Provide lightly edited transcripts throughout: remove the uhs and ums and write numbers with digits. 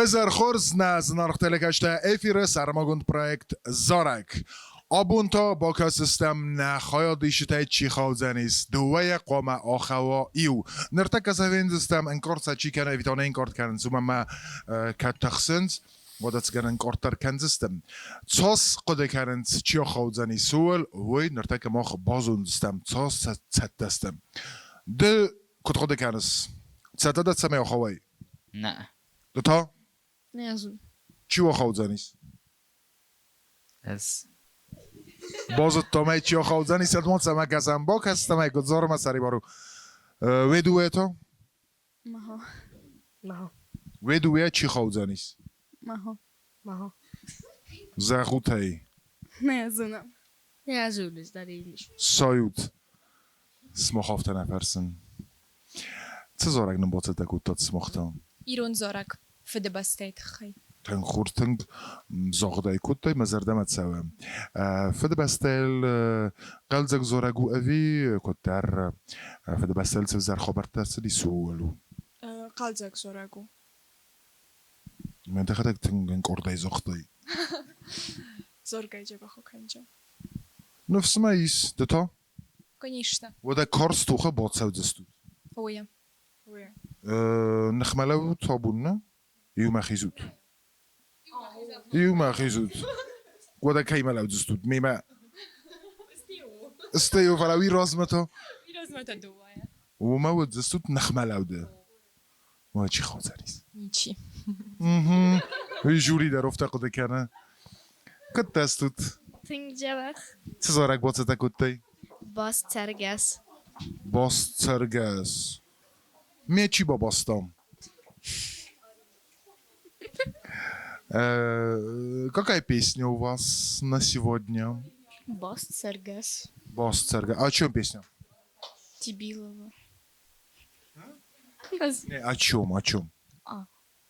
Wizar Khorsna znarchtelekashta efire sarmagund projekt Zorak. Abunta با که سیستم نخواهد دیشته چی خوزنیست دوی قوم آخوا ایو نرتک از هفین سیستم انکارت سچی کنه ویتانه انکارت کنن سوما ما که تخسنز ودت کنن انکارتر کن سیستم تاس قده کنن چی خوزنی سوال وی نرتک ما بازون سیستم تاس ست دستم ده کت قده کنس ست دست سمی آخوای نه دو تا نه ازون چی و خوزنیست از باز تامای چی خوزنی سدمات سما کسم با کستم گذار ما سری بارو ودوه تو مها ودوه چی خوزنیست مها زخوتای نه ازونم نه ازونیز دلیلش سایوت سمخافت نفرسن چه زارگ نباته دکوت داد سمختم ایرون زارک فده بستید خی تن خورتنگ زاغدای کوتای مزردمت سوام فده بستل قلزك زورگو اوی کتر فده بستل سوزر خبر ترسلی سوالو قلزک زارگو من دخلك تنگن کردای زاغدای زورگای جبه خو کنجا نفس ما ایس دتا کنیشتا و ده کارس توخه باد سودستو اویم نخملو تابون نه یو مخیزود یو مخیزود و ده کی ملو دستود میمه استیو فلاوی رازمتا بیراز متا دوایه و ما ود دستود نخملو ده ما چی خوزنیست نیچی یه جوری در افته قده کنه کت دستود تنگ جبخ چه زارک باته تا کتای باز ترگس باست سرگس می چی با باستام Какая песня у вас на сегодня? باز ترگس Баст Сергей. А о чем песня? Тибилова Не, о чем, о чем?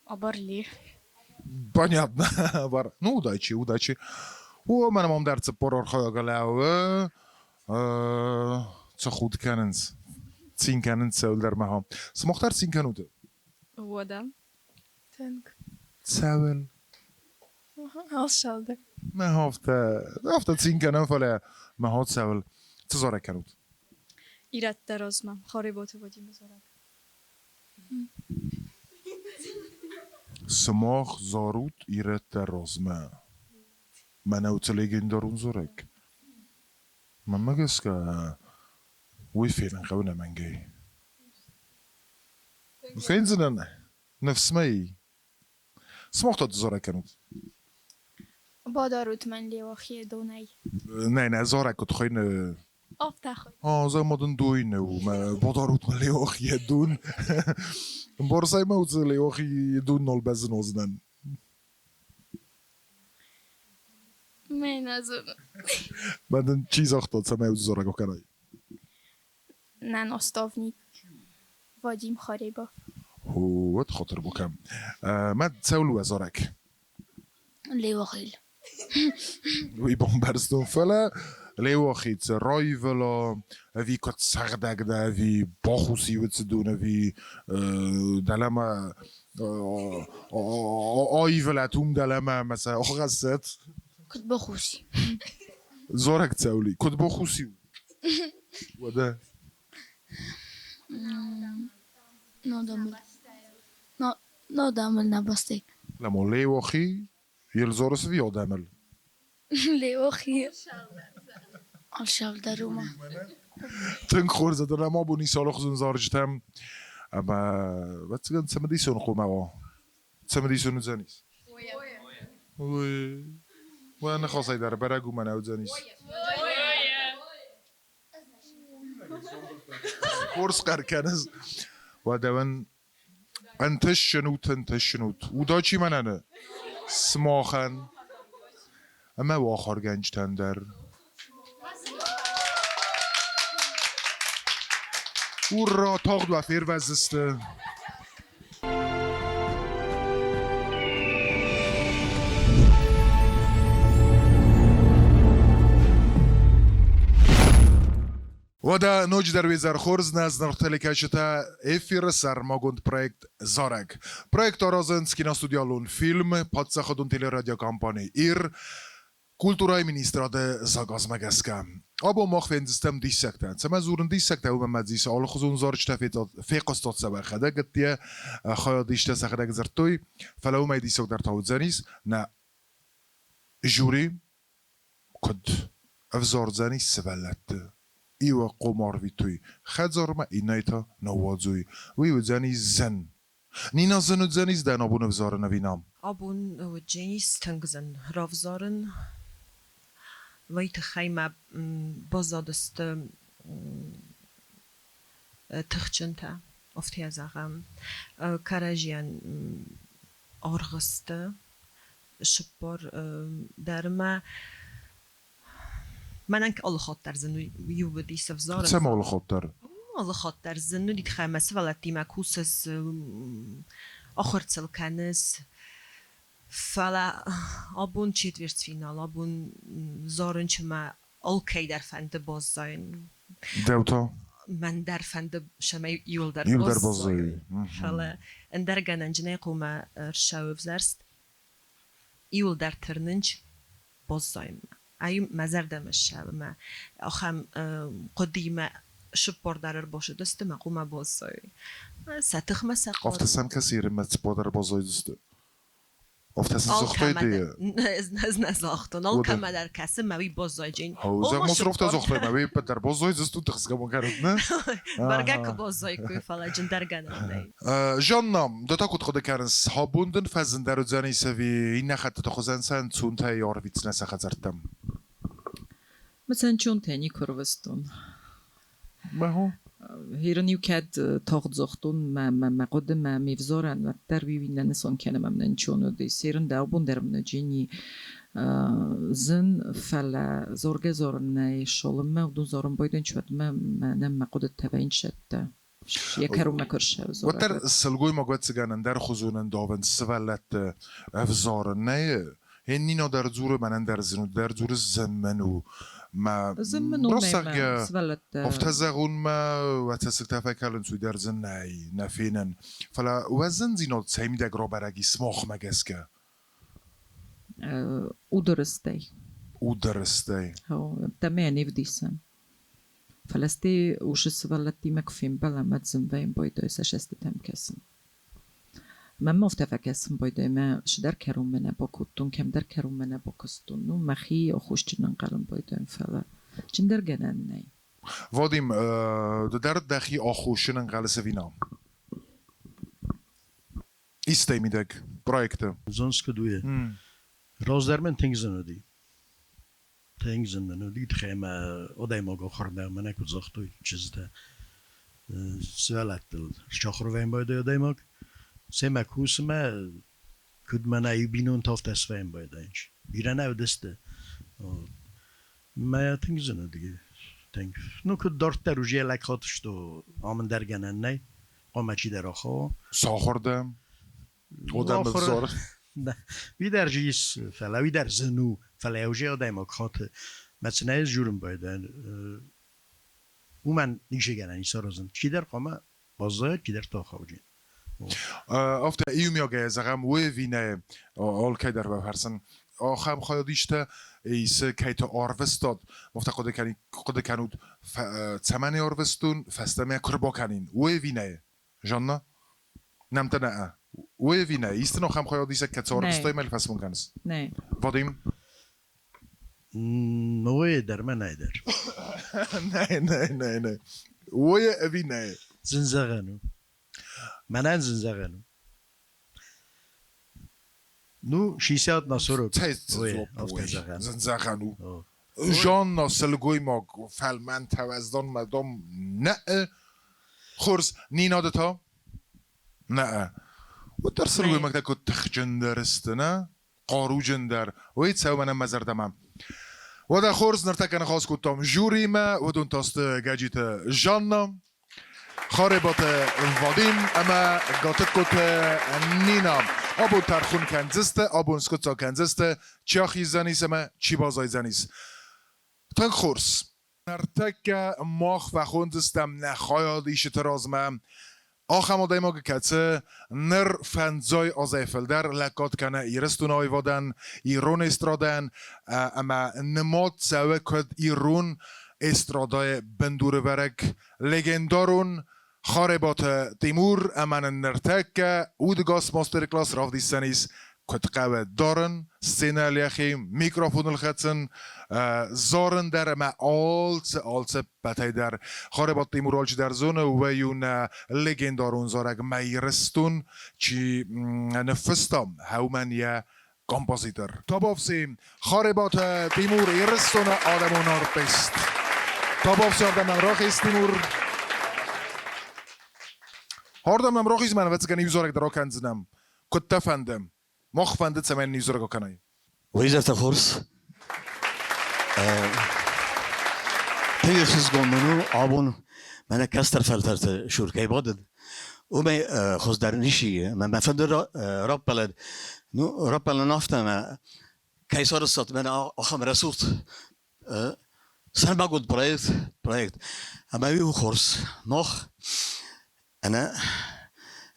Оборли Понятно. Ну, удачи, удачи. О, мене мам дерце порор خواهگلوه چه خود کننز چین کننز سول در مهام سمختر چین کنوده ودم تنگ سول هاس شالده ما هفته چین کنن فله مهات سول چه زاره کنود ایرت درازمم خاری باتو بادیم بزارم سماخ زارود ایرت در رازمه من اوتلیگین دارون زورک من مگس که وی فیلن قونه منگی فين زنن نفس ماي سمعت زورا كانوا باداروت من لیواخی دونی نه زورا كنت خين افتخر زي ما دوين وما بوداروت من ليوخ يدون بورساي موت ليوخ يدون نول بزن وزنن من ازون بعدن چیز اختاد سمعت زورا كانوا نه ناستافنی وادیم خاریبا هو خاطر بكم ما تساول وزارك لیواخیل وی بومبرستون فلا لیواخیت رایولا وی کت سردگ ده وی باخوسی و تدونه وی دلما آیولتوم دلما مثلا آخه قصت کد بخوشی زارك تساولي كنت باخوسي وده نادامل نادامل نباستی لما لیواخی یلزارس وی آدمل لیواخی آشال دروما تنگ خور زده لما بونی سال خزون زارجتم اما بتگن سمدیسون خومه و سمدیسون زنیس وی و انا خاصه داره برگو من او زنیس کورس قرکنز و دوان انتش شنوت و دا چی مننه سماخن اما و آخر گنج تندر او را تاغد و فیر وزسته و da noć der wizar chorzna z nartelekashita efir sarmagund projekt Zorek. Projekt Orozens kinostudialun film podsachodun teleradio kampani IR kulturaj ministrade zagazmegeska. Abo mochwen system dissekten. Semazurun dissekten u medzis al khuzun zorchta fiqostot sabakhada gtia khayadishta sakhada gzartoy فلو ما يديسوك در تاوزانيس نا جوري قد افزار زانيس سبلت ايوه قمار ويتوي خزار ما اينايتا نوازوي ويو زانيس زن نينا زنو زانيس دان ابون افزار نوينام ابون و جنیس تنگزن رافزارن ویت خیمه بازادست تخچنتا افتی از اغم کاراجیان آرغسته شپار درما من انك الله خاطر زنو يوبدي سفزار سما الله خاطر الله خاطر زنو دي تخمس ولاتي ماكوسس آخر تسلكنس فلا ابون چیتویرت فینال ابون زارن چما اوکی در فند باز زاین دوتا من در فند شما یول در باز زاین فلا اندر گننجنه قوما رشاو بزرست یول در ترننج باز زاین ایم مزر دمش ما آخم قدیمه شپار درر باشه دست ما قوما باز زاین ستخ مسق افتسم کسی رمت بادر باز زاین دست افتسم زخته دیه از نزاختون آل کم در کسی موی باز زاین جین هاوزه مصرف زخته موی پدر باز زاین دستو تخصگمون کرد نه برگه که باز زاین کوی فلا جن در گنه جانم دو تا کد خود کرنس هابوندن فزن در زنی سوی این نخط تخوزن سن چون تا یار ویتس نسخه زرتم مثلا چون تنی کروستون ما هو هیرنیو کد تاخت زختون ما قدم ما میفزارن و در بیوینن نسان کنه ممنن چونو دی سیرن داوبون درمن جینی زن فلا زورگ زورن نای شلم ما ودون زورن بایدن شد ما قدرت تبعین شد یکارو مکرشه زورگ وتر سلگوی مگوت سگانن در خزونن داون سوالت افزارن نه هنینا در زور منن در زنو در زور زمنو ما برساق افتزاغون ما وتسك تفكرن سوي در زن ناي نفينن فلا وزن زينو تسيمي دق روبرگي سموخ مگسكه ودرستي هو تماني بديسن فلستي وش سوالتي مكفين بلا ما تزن بين بويدو سشست تمكسن من مفتفکسم بایده ما شدر کرم منه با کتون کم در کرم منه با کستون نو مخی خوش چنان قلم بایده فلا چن در گنن نی وادیم در دخی آخوشنن قلس وینام ایسته میدگ پروژه زنس کدویه راز در من تنگزن دی تخیم آدم آگاه خورده منه کد زختوی چیز ده سوالت دل شاخر ویم بایده آدم آگ سمک حوسمه کد من ایبینون تافت اسفیم باید اینچ بیرن او دسته ما تنگزنه دیگه تنگ نو کد دارت در روژه لک خاطش تو آمن در گنن نه قامه چی در آخوا ساخوردم آدم بزار وی در جیس فلا وی در زنو فلا اوجه آدم آخات مثلا از جورم باید او من نیشه گنن ایسا رازن چی در قامه بازده چی در تا خواجین افت ایومیاگه زغم و وینه آل کی در بحرسن آخم خیادیشته ایس کی تا آروستاد مفت قد کنود تمنی آروستون فستمی کربا کنین و وینه جانا نمت نه و وینه ایست نخم خیادیسته که آروستای مل فست مونکنس نه وادیم نوی در من نیدر نه و وینه زنزغنو من زنزغنو نو شیسات نصورو زنزغنو جان ناسلگوی ما فلمن توزدان مدام نه خورس نینا دتا نه و در سلگوی ما که تخجندر است نه قارو جندر و ایت سو منم مزردمم و در خورس نرتکن خواست کتام جوری ما و دون تاست گجیت جانم خاربات وادیم اما گاتت کت نینام آبون ترخون کنزسته آبون سکوتا کنزسته چیاخی زنیس اما چی بازای زنیس تنگ خورس Narteka mach wa hundestem na chajadische terazme. Acham odej mogę kace, ner fanzoj ozefelder, lekot kana irestun oivoden, irun estroden, ama nemot całe kod irun estrodaje bendureverek, legendarun, Charibat Timur, aman Nerteka, Udgas Masterclass, Ravdisenis, Kutkawe Doren, Scena Liachim, Mikrofon Elchetsen, Zoren der, ma alce patay der, Charibat Timur alci der zone, ويون legendarun zorag mairestun, ci nefestam, hauman ya compositor. Tabovsi, Charibat Timur, irestun Adamun Arpist. Tabovsi Adamun Rachis Timur, هاردم نمرخ ایز من وقتی که نیوزارک درا کنزنم کت فندم مخ فندت سمن نیوزارک کنای ویزر تفرس تیرسیز گندنو آبون من کستر فلترت شورکای بادد و می خوز در نیشی من فندر راب بلد نو راب بلد نافته من کیسار است من آخام رسوت سن باگود پروژه اما ویو خورس نخ أنا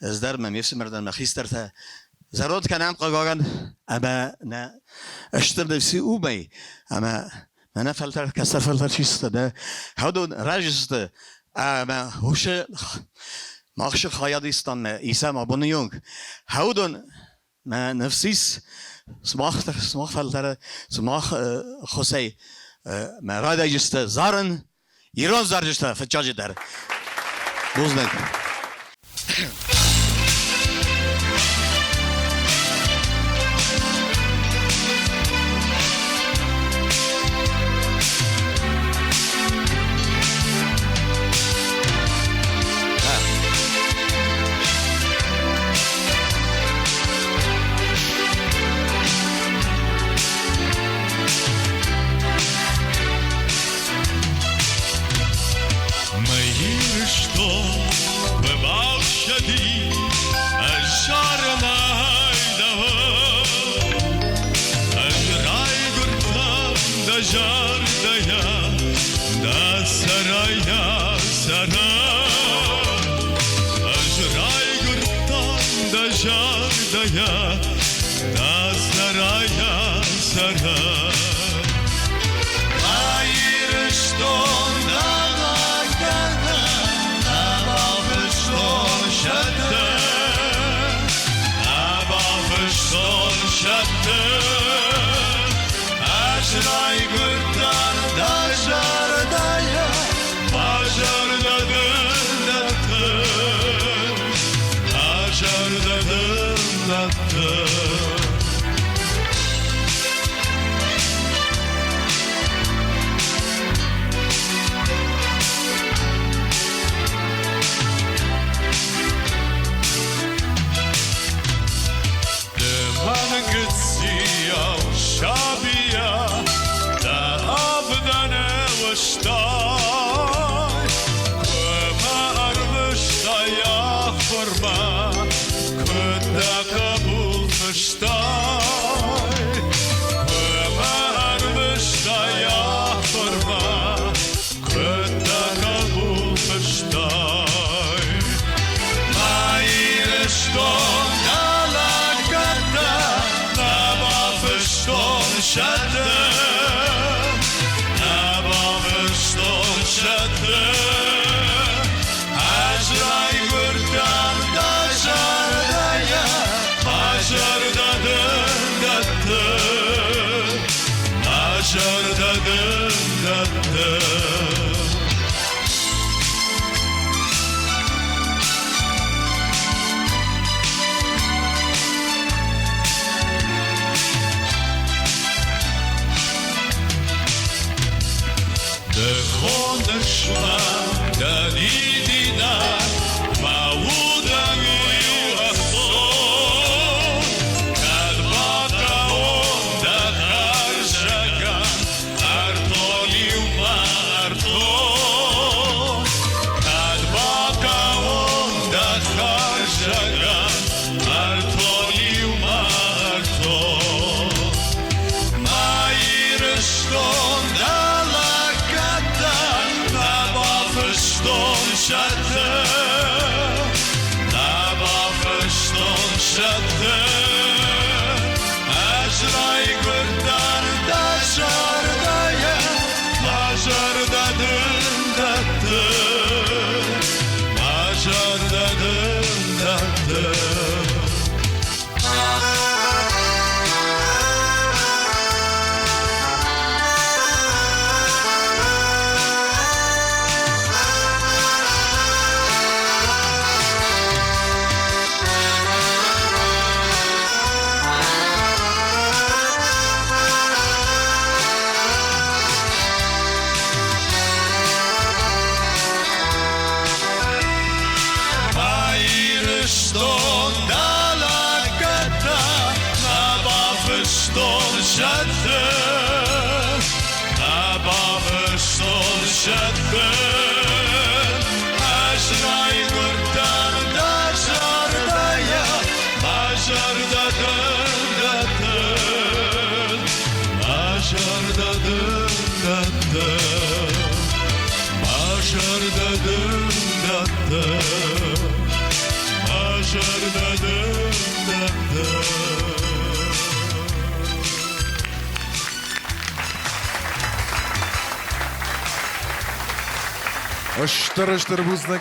إصدار ما ميفسي مردان ما خيسترتها زرود كان عم قاعد أما أنا أشتر نفسي أوبي أما أنا فلتر كسر فلتر شيست ده هادون راجست أما هوش ما أخش خياديستان إيسا ما بنيونغ هادون ما نفسيس سماخ فلتر سماخ خسي ما رادا جست زارن يرون زار جست فتشاج در بوزنك Shut up, schätte, da war Verstand schätte, Ajray gurdan da şardaya, Majarda dündattı, Majarda dündattı.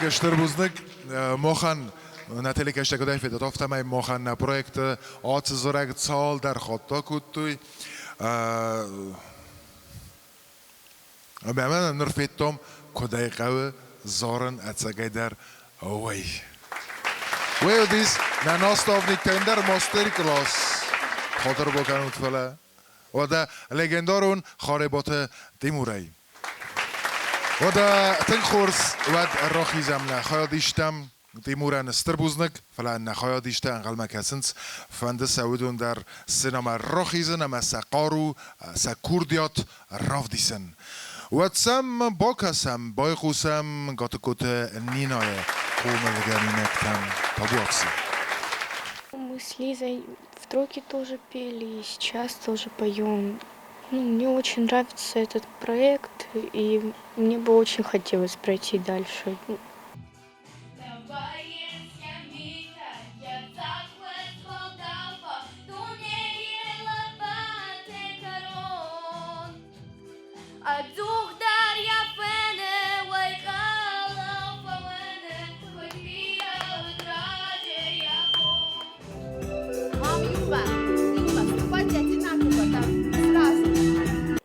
اشتر بوزنک موخن نتیلی کشته کدای فیدت افتم ای موخن پرویکت آت زورگ سال در خطا کود توی به من نرفیتم کدای قوی زارن اتسگای در وی وی دیس نناستافنی تندر ماستر کلاس خاطر بکنود فله و ده لگندارون خاربات دیموری و ده تنخورس ود راخیزم نخواهد دیشتم دیمورن استربوزنک فلا نخواهد دیشته انقل مکسنس فنده سودون در سینما راخیزن اما سقارو سکوردیات راف دیسن و تسم باکسم بایخوسم گات کت نینای قوملگرینکتم تابوکسی. Мы с Лизой в тройке тоже пели, и сейчас тоже поем. Ну, мне очень нравится этот проект, и мне бы очень хотелось пройти дальше.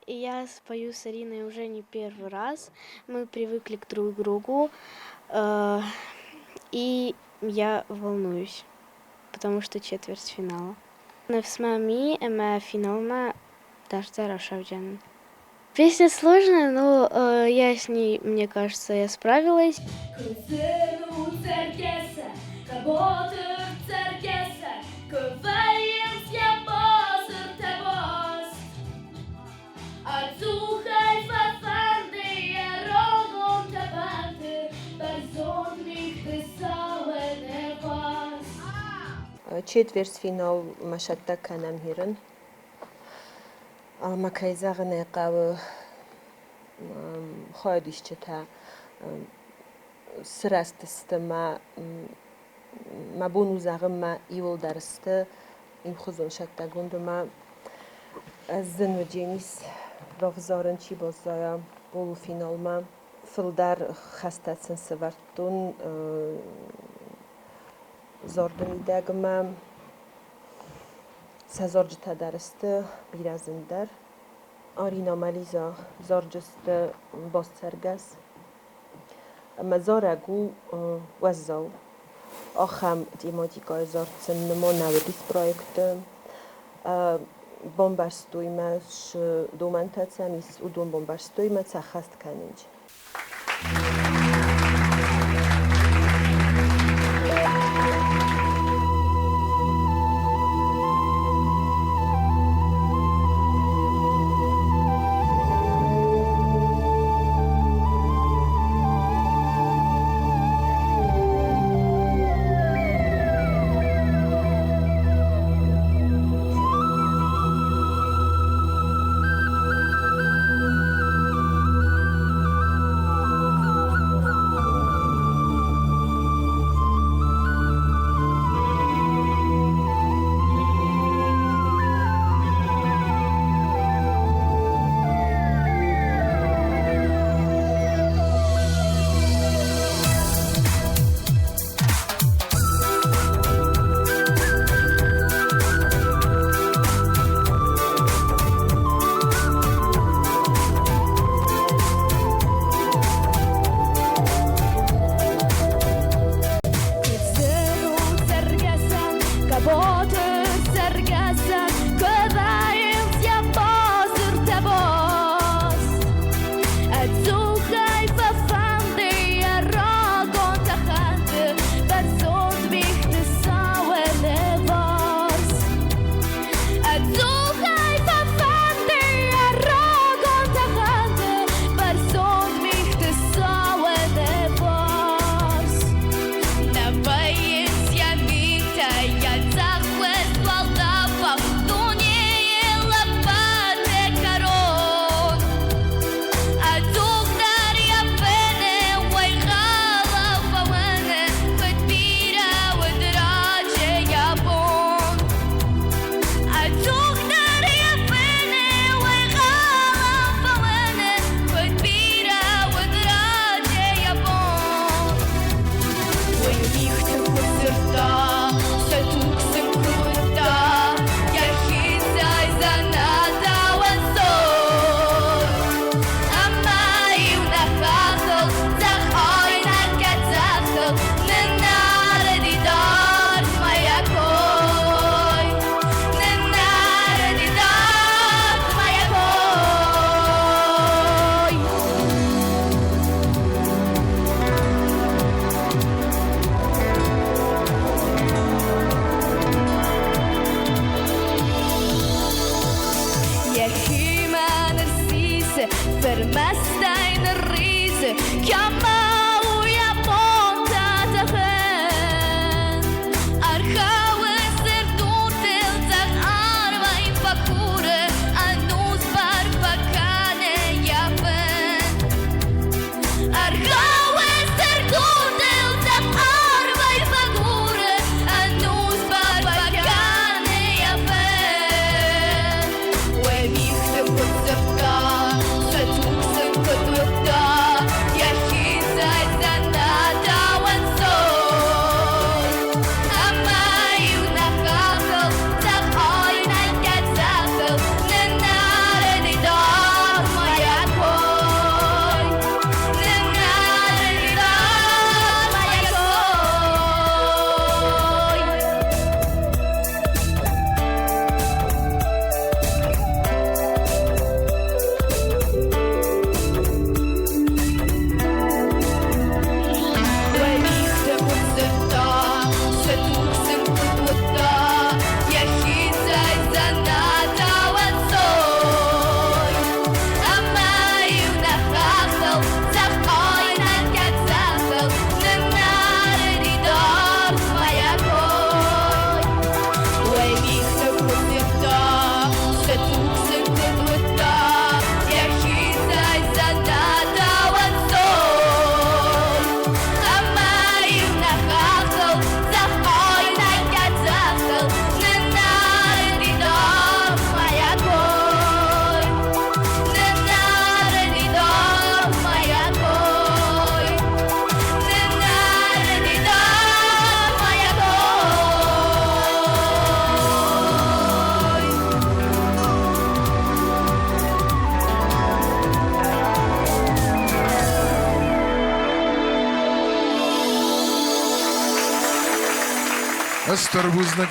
Я спою с Ариной уже не первый раз. Мы привыкли к друг другу, и я волнуюсь, потому что четвертьфинала. С мами финал Дажда Рашавджан. Песня сложная, но я с ней, мне кажется, я справилась. четвертьфинал машатта канам хирен макайзагне قاو خواهدیش چتا سرست ما بونو زغم ما ایول درسته این خزون شتا گند ما از زن و جنیس رافزارن چی بازایا بولو فینال ما فلدر خستاتسن سوارتون زاردنی دگم سازارجتا درسته بیرازندر آرینا مالیزا زارجست باست سرگس اما زارگو وزاو آخم تیماتیکای زارتسن نما نودیس پرویکت بومبارستویمش دومنتاتسمیس و دوم بومبارستویمش سخست کننج.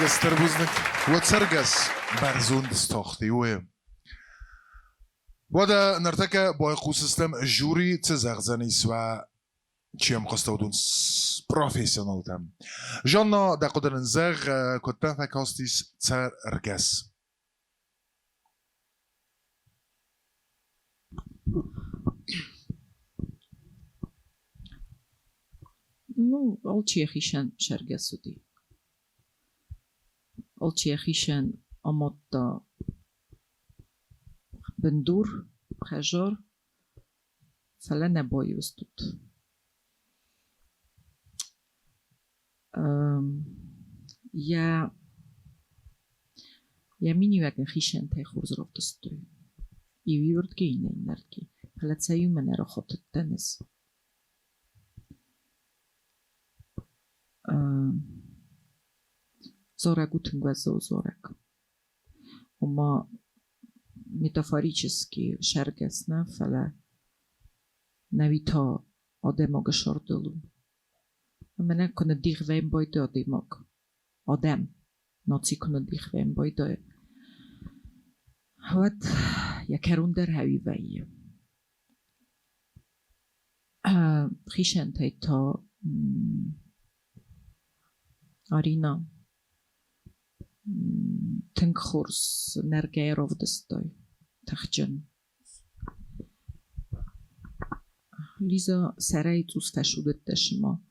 استربوزنك وتسرقس برزون دستاختي ويم ودا نرتكى بايقو سيستم جوري تزغزني سوا چیم قصدودون بروفيسيونال تام جانا دا قدر نزغ كتن ثكاستيس تسرقس Ну, olçiexişen şergesudi. Olçiexişen amotta bendur, xejor, felene boyustut. Ja miniuek en xişen te xurzrovtostoy. I viurtki ine inertki. Feleceiu menero xotet tenis. Зорагутын глаза зораг. Ума метафорически шергесна фала навита адемога шордулу. Мене коне дихвем бойде адемог. Адем. Наци коне дихвем бойде. Вот я керундер هاوی وی. خیشن تیتا Arina تنخورس نرگه رو دستای تخجن لیزا سرای توس فشودت دشما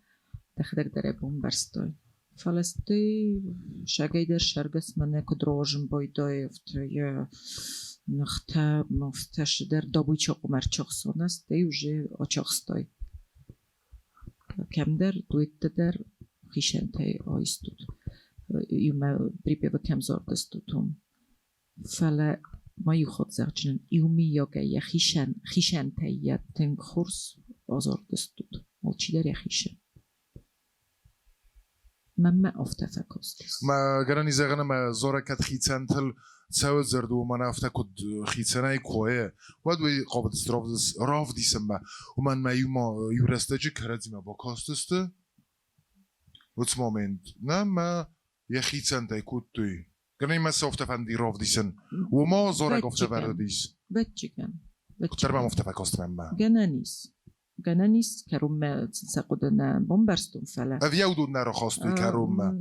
تخدر داره بوم برستای فلسطی شگای در شرگس منه کدروژم بایدای افتای نخته مفتش در دابوی چاقو مرچاق سانست دیوژه آچاقستای کم در دویت در خیشن تای آیستود یوم پریپیو کمزار دستوتون فعلا ما یو خود زرچن یومی یا گه خیشن تای تنگ خورس آزار دستود مال چی در خیشن مما أفتفى كوستس ما قراني زغنا ما زورا كات خيتسانتل تساوي زردو ما نافتا كود خيتساناي كويه ودوي قابل استرافدس راف دي سما ومن ما يورستجي كردزي ما بوكاستست وتس مومنت ما يا خيتسانتاي كوتوي قراني ما سوفتا فان دي راف دي سن وما زورا كوفتا فرديس بتشيكن تربا مفتفى كوست مما جنانيس كروم تساقدنا بومبرستون فلا أفياودو نارو خاستوي كاروم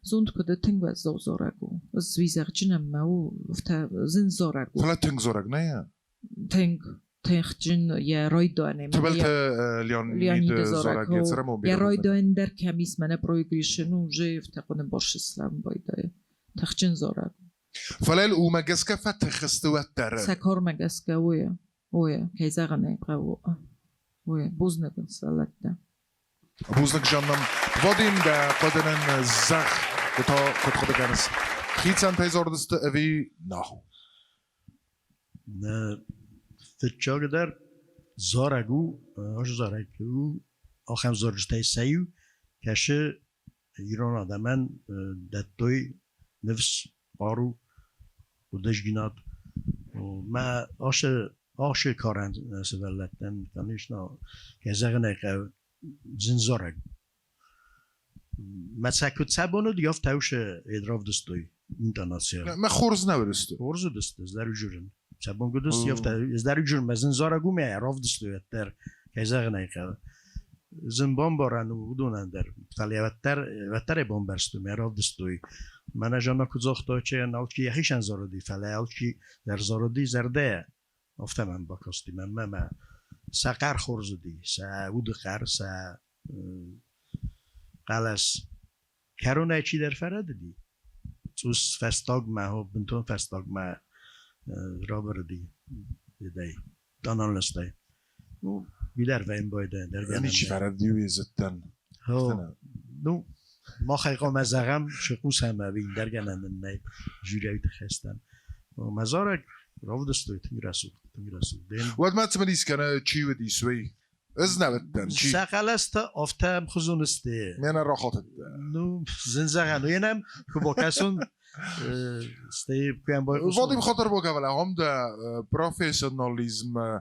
زوند كده تنجوا زوزوركو زويزر جنم ما وفتا زن زوركو فلا تنك زورك نايا تنج جن يا رويدو أنا تبلت ليونيد زورك يتسرمو يا رويدو إندر كميس من برويجريشنو جي فتقون برش إسلام بايدا تخجن زورك فلا وما جسكا فتخستو التر سكر ما جسكا ويا كيزا غني قاو ويا بوزنك سالتا بوزنك جانم ودين دا قدرن زخ كتا كت خود جانس خيتسان تيزوردست أبي ناهو فتشاق در زارگو آش زارگو آخم زارجتای سیو کشه ایران آدمان دتوی نفس بارو و دشگینات ما آش کارن سوالتن کنیش نا که زغنه که زن زارگ ما سکوت سبانو دیافت تاوش ادراف دستوی اینترناسیونال ما خورز نورستو خورز دست از در جورن سبان گدست یافت از در جور مزن زارگو می اعراف دستوی در که زغنه که زن بامبارن و دونن در فلی وتر بامبرستو می اعراف دستوی من جانا کزاختا چه نالکی یخیشن زاردی فلی الکی در زاردی زرده افته من باکستی من سقر خورز دی سعود قر سع قلس کرونه چی در فرد دی توس فستاگ ما بنتون فستاگ ما رابر دی دی دانان لسته نو بیدر وین بایده در یعنی چی فرد دیوی زدن نو ما خیقا مزاقم شقوس همه بین در گنندن نی جوریوی تخستن مزارک راو دستوی تنگ رسول ود ما تمنيس كان چی و دیسوی از نبتن چی سقلست افتم خزونسته میانا راخاتت نو زنزغن و ینم که با کسون ستی بیم بای وادي بخاطر بوكا ولا هم ده بروفيشناليزم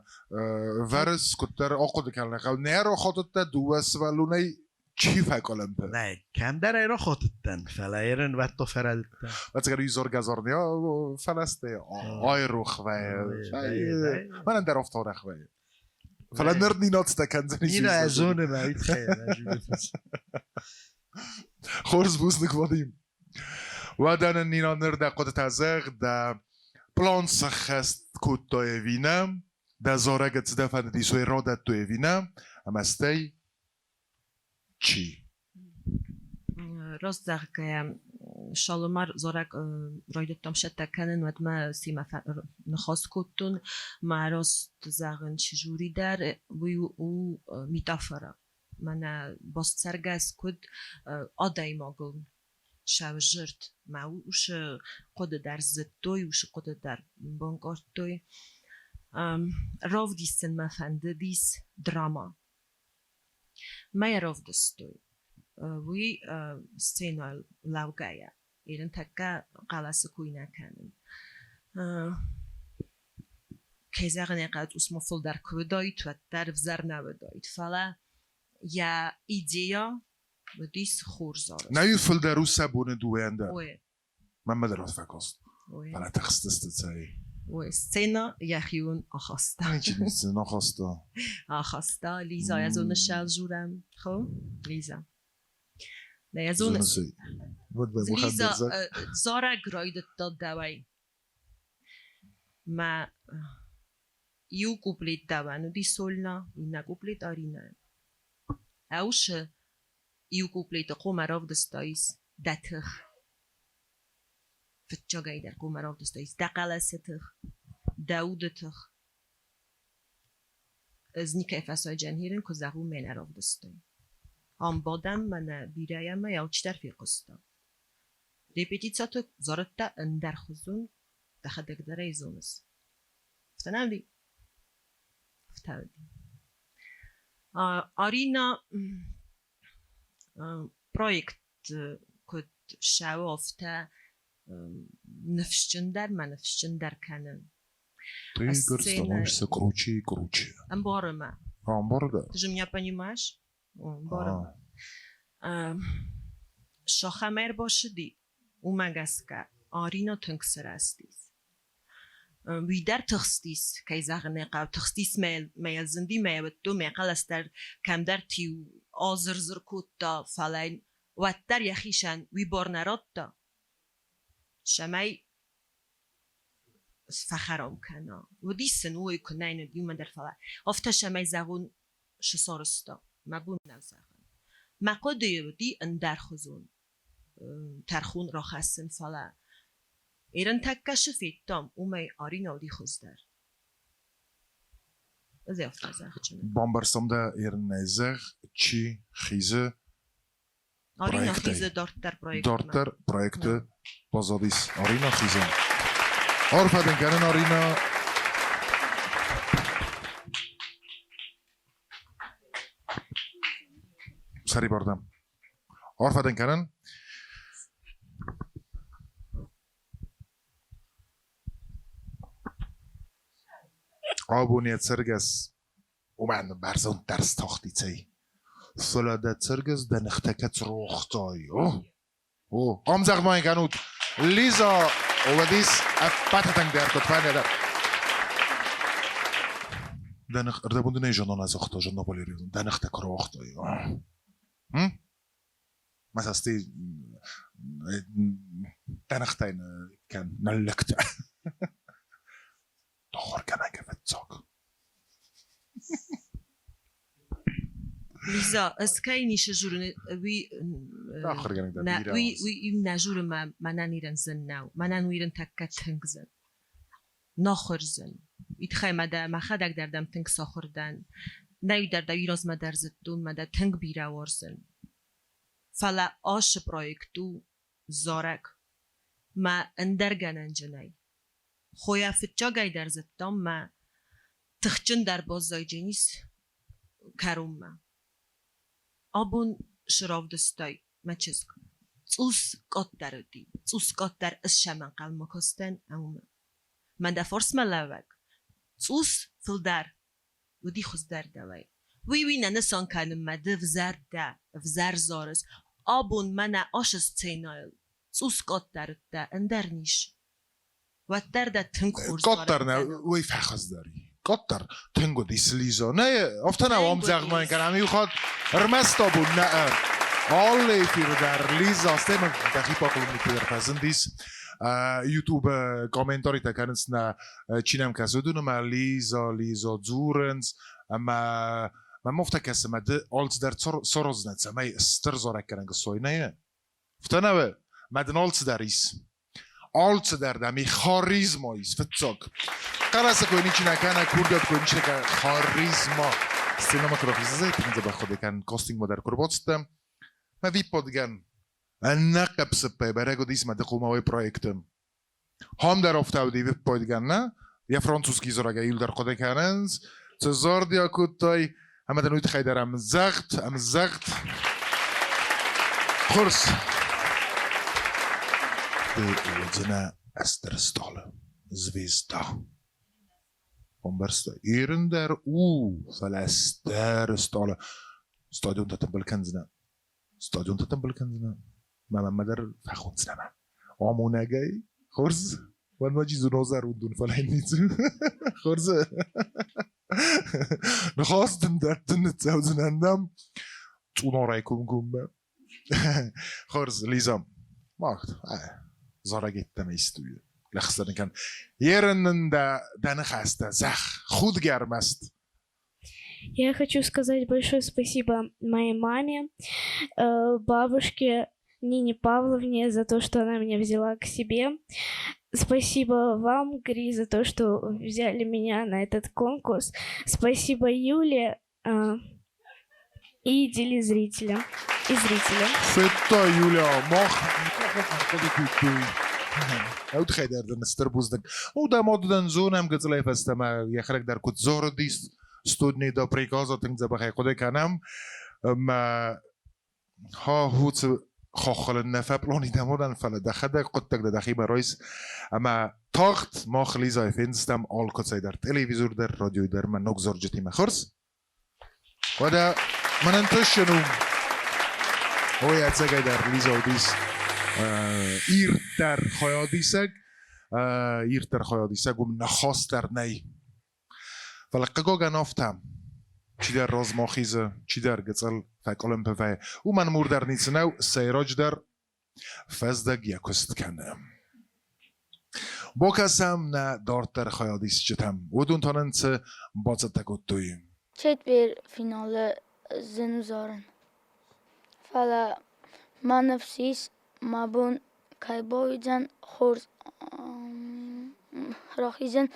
ورس كتر اقود كلنا قال نيرو خاطت دوس ولوني چی فکالم به نه کم در ایران خاطتن فلایرن و تو فردتن و تگر یزور گذارنیا فلسته آی روخ و من در افتار خواه فلا نرد نینات تکنزنی این ازونه باید خیلی خورز بوزنک وادیم و دن نینا نرد قد تزق دا پلان سخست کود توی وینم دا زارگت دفن دیسوی رادت توی وینم اما استی چی؟ راست زغ شالومار زارك رايدتم شتا كانن ود ما سيما نخاص كوتون ما راست زغن چجوری در و میتافرا من باست سرگس کد آدای ماگل شو جرت ما وش قد در زدوی وش قد در بانگارتوی راو دیستن ما فنده دیس دراما ما راو دستوی وی سینال لاوگایا ایران تکا قلاس کوینا کنن که زغنی قد اسمو فل در کودای تو در وزر نودایت فلا یا ایدیا و دیس خورزار نه فل در رو سبونه دوینده وی من مدرات فکاست وی فلا تخستست تایی وی سینا یخیون آخاستا نه چی نیست نخواستا آخاستا لیزا از اون شل جورم خو لیزا نه از اون لیزا زارا گراید داد دوای ما یو کوپلیت دوانو دی سولنا اینا کوپلیت آرینا اوش یو کوپلیت قومراف دستایس دتخ فتجاگای در قومراف دستایس دقلستخ داودتخ از نیکه فسای جنهیرن که زهو من راف دستای هم بادم من بیرایم یا چتر فی قستا رپتیتساتو زارتا اندر خزون دخدک در ایزونس فتنم دی فتاودی آرینا پرویکت كنت شاو أفتا نفشن در کنن Ты, говорит, становишься круче и круче. أمبارما Да. Ты же меня понимаешь? أمبارما شاخمر باشدی اومگسکه آرینا تنکسر استیس ویدر تخستیس که زغنه قو تخستیس میل زندی میل دو میقل استر کم در تیو آزرزر کود دا فلین و در یخیشن وی بار نراد دا شمی فخرام کنا و دیسن اوی کنین دیو من در فلین افتا شمی زغون شسارستا مبون نزغن مقا دیو دی اندر خزون ترخون را خستن فلا ایران تکش فیتام اومی آرینا دی خوزدر از یافت زخ چنه Bambarstamda ernezeg chi khize آرینا Projekte. خیزه دارت در پرویکت dorter projekte pozadis. Arina khize. Orfaden kenen Arina. Sari bardam. Orfaden kenen. Abonniert Serges ومن برزون درس تاختی تی سلادت سرگز دنختکت روختای او امزغ ما اینکنود لیزا ودیس افبتتنگ در کتفانی در دنخ اردبوندو نه جانان از اختا جان نبالیریدون دنختک روختای مثلا استی دنختین کن نلکت دخور کنه فتزاک لیزا اسکی نیشه جورن وی آخر کنه در نه بیره وی نجور ما منن ایران زن نو منن ایران تکت تنگ زن ناخر زن ایتخای مده مخدک دردم تنگ ساخردن نه در ایراز مدر زدون مده تنگ بیره ورزن فلا آش پرویکتو زارک ما اندرگنن جنای خویا فتجا گای در زدتم ما تخچن در بازای جنیس کروم ما آبون شراف دستای ما چیز کن اوس قط در دی اوس قط در از شمن قل مکستن اما من در فرس ملاوگ اوس فل در و دی خوز در دوای وی ننسان کنم مده وزر زارز آبون من آشست تینایل اوس قط در ده اندر نیش و در تنگ خورز قطر نه وی فخز داری قطر تنگو دیس لیزا نه افتنه وام زغمان کنم همی خواهد رمستا بود نه آلی فیر در لیزا سته من دقیقا کلومی که در پزن دیس یوتیوب کامنتاری تا کننس نه چینم کسو دونو ما لیزا زورنز اما من مفتا کسی ما ده آلت در سروز نتسا ما استر زارک کننگ سوی نه افتنه و ما دن آلت در ایس آلت در دمی خاریزما ایس فتزاک قرصه کنی چی نکنه کوردت کنی چی نکنه خاریزما سینماتوگرافیزه زیتینزه به خود کن کاستینگ ما در کرباتستم ما وی پادگن نقب سپه برگو دیس ما دقوم های پرویکتم هم در افتاو دی وی پادگن نه یا فرانسوسکی زرگه ایل در خود کننز چزار دیا کتای همه دنویت خیلی در امزغت خورس Urodzena Esterstale, Zvezda. Bombersta Irender Esterstale. Stadion تتم بالكنزنا. Stadion تتم بالكنزنا. ما مدر فخونسنا. آمونه جاي خرز. وان ما جيزو نوزر ودون فلاين نيزو. خرز. نخواست دردن تزوزن عندم. تونا رايكم كم. خرز ليزام. ماخت. زارا گیتم ایستوی لخصدن کن یرنن دن خسته زخ خود گرم است. Я хочу сказать большое спасибо моей маме, бабушке Нине Павловне за то, что она меня взяла к себе. Спасибо вам, Гри, за то, что взяли меня на этот конкурс. Спасибо Юле и телезрителям и зрителям. فتا یولیا ماخ خودی کوتوی او تخیل دردن استربوزدن او دا ماددن زونم گزلی فستم یخرک در کت زار دیست استودنی دا پریکازا تنگ زبخی خودی کنم ما ها هوت خاخل النفا بلوني دمودن فلا دخده قدتك دخی برایس اما تاخت ما خلیزای فینستم آل کتسای در تلویزور در رادیو در من نگذار جتی مخرس و دا من انتشنو هو یعتسگای در لیزا دیس ایر در خیادیسگ ایر در خیادیسگ و نخواست در نی فلا قگاگا نافتم چی در رازماخیزه چی در گتسل فک اولمپیای و من مور در نیتنو سیراج در فزدگ یکست کنم با کسم نه دارت در خیادیس چتم و دون تاننت بازد تگود دویم چت بیر فینال زنوزارن فلا ما نفسیس ما بون کای بایدن خورز راخیزن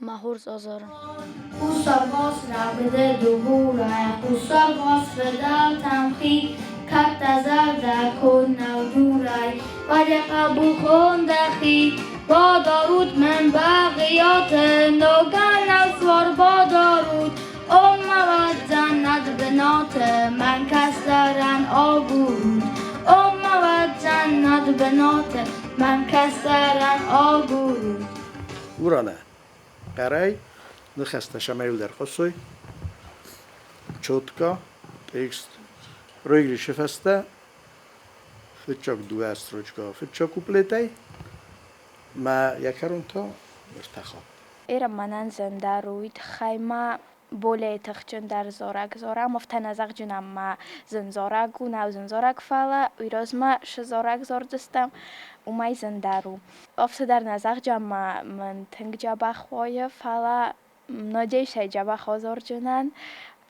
ما خورز آزارن Kusavos rabde duhura, kusavos vedal tamchi, katazarda kon naudurai, vade qabul kon dachi, با دارود من بقیات نوگان اسوار با دارود اموت جنت بنات من کس دارن آگود اموت جنت بنات من کس دارن آگود ورانه قرای نخسته شمیل در خصوی چوتکا تکست روی شفسته فتچاک دو استروچکا فتچاک کوپلیتی ما یکرون تا ارتخاب ایرم منن زنده روید خیمه بوله تخچن در زارک زارم مفتن ازاق جنم ما زنزارک و نو زنزارک فعلا ویراز ما شزارک زار دستم و مای زنده رو افت در نزاق جم من تنگ جبه خواه فعلا نادیش های جبه خواه جنن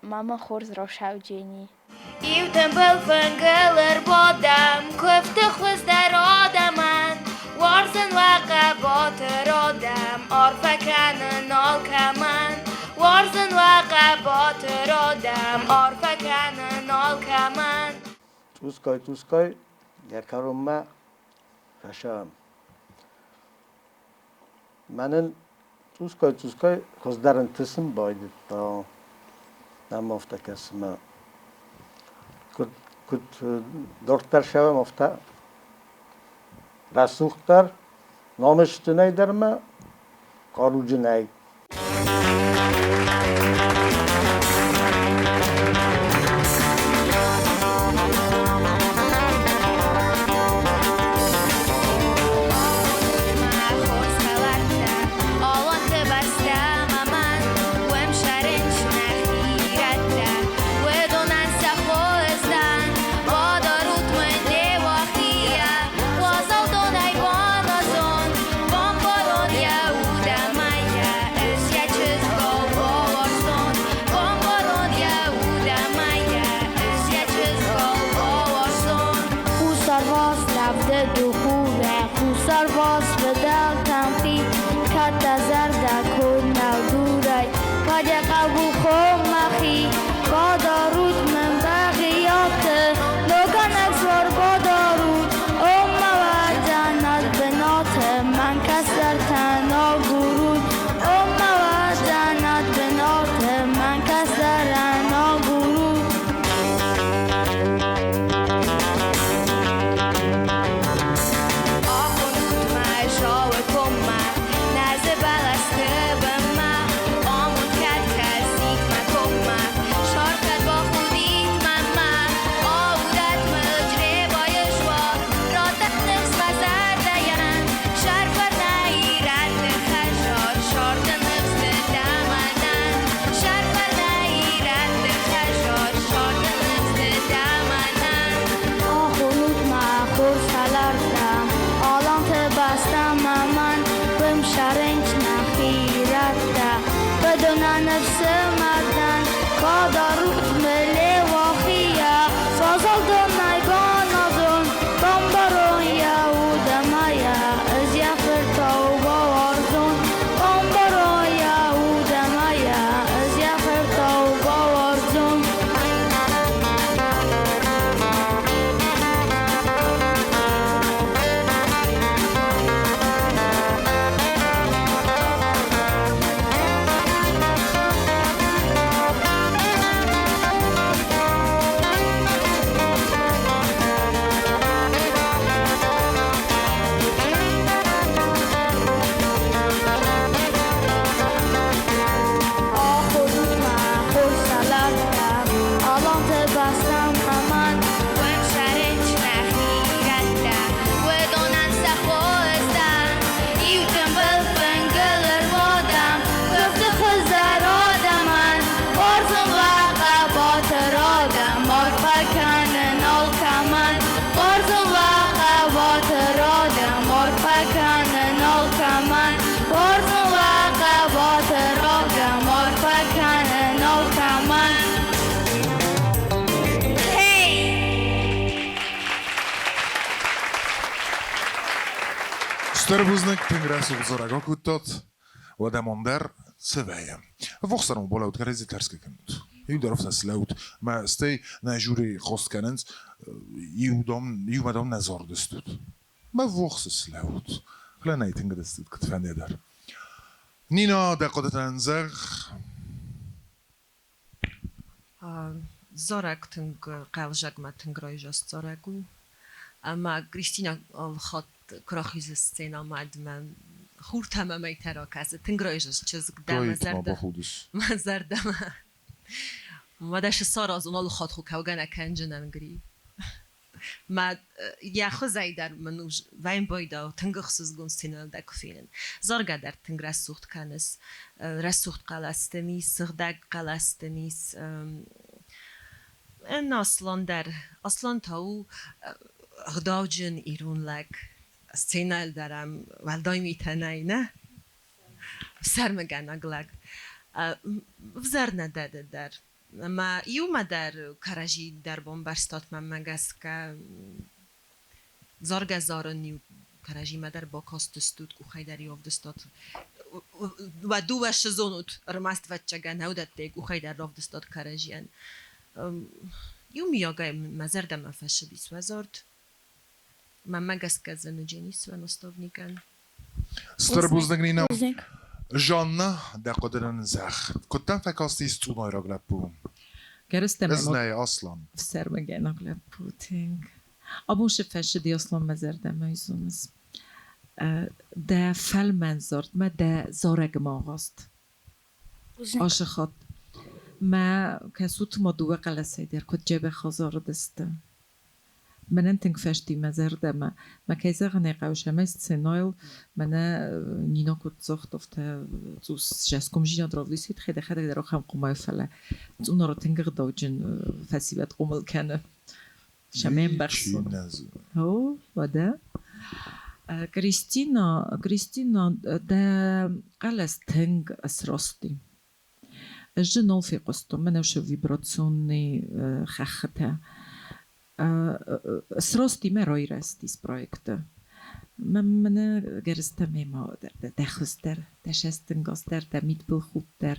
ماما خورز را شو جینی ایو تنبل فنگلر بادم کفت خوز در آدمن وارزن وقبات رادم آرفکن نال کمن وارزن وقبات رادم آرفکن نال کمن توسکای یکرون ما فشام منن توسکای خوز در انتسم باید تا نمافته کسم کد دکتر شوم افته رسوختر نامش تنای در ما کارو جنای آمود کرد کسی مکن شارکت با خودیت من Sterbuzneg tengres uzaraga kutat, و دماندر سویم. وقتم بالا و کاری ترس کنند. این درفت اسلوت ما استی نجوری خواست کنند یومدم نزار دستود. ما وقت اسلوت. خلا نیتینگ دستود کت فنی در. نینا دقت انزغ. زارک تنگ قلجک ما تنگ رایجاست زارگو. اما کریستینا خط کراخیز سینا مادم خورد همه میترا کسی تنگرایش چیز دم زردم ما داشت سار از اونالو خاط خو کوگن کنجنن گری ما یا خزای در منوج وین بایدا تنگ خصوص گون سینال دکفینن زارگا در تنگ رسوخت کنس رسوخت قلاستنی سردگ قلاستنیس ان اصلا تاو غداوجن ایرون لگ سینال دارم ولدای میتنای نه سرمگن اگلگ وزر نداده در ما یوم در کارجی در بومبارستات من مگس که زارگ زارنیو کارجی ما در با کاست استود کو خیداری افدستات و دو وش زونوت رماست و چگه نودت دیگ کو خیدر افدستات کارجیان یوم یاگای مزر دم فش بیس وزارد من مگس که زنجینیس و نستوونیکن. Sterbuzneg Nina. Жанна دقدرن زخ. کدام فکاستیست تو نای راگلب بو. گرسته از نه اصلا. سر مگه ناگلب بودینگ. آبوش فشدی اصلا مزرده میزونز. ده فل منظرد ما ده زارگ ماغاست. عاشقات. ما کسوت ما دوه قلسه در کد جب خزار دسته. من انتنگ فشتی مزرده ما کیزه غنی قوشه میست سنایل من نینا کد زخت افته زوس جسکم جینا دراولیسید خیلی در آخم قمای فله اونا رو تنگ داوجن فسیبت قمل کنه شمیم برسون هو وده کریستینا ده قلس تنگ اسراستی جنول في قسطو منوش ویبراتسونی خخته سراستی مرای رستیس پروژه. من گرسته می‌ما در دخستر، دشستنگاستر، دمیت بل خوب در.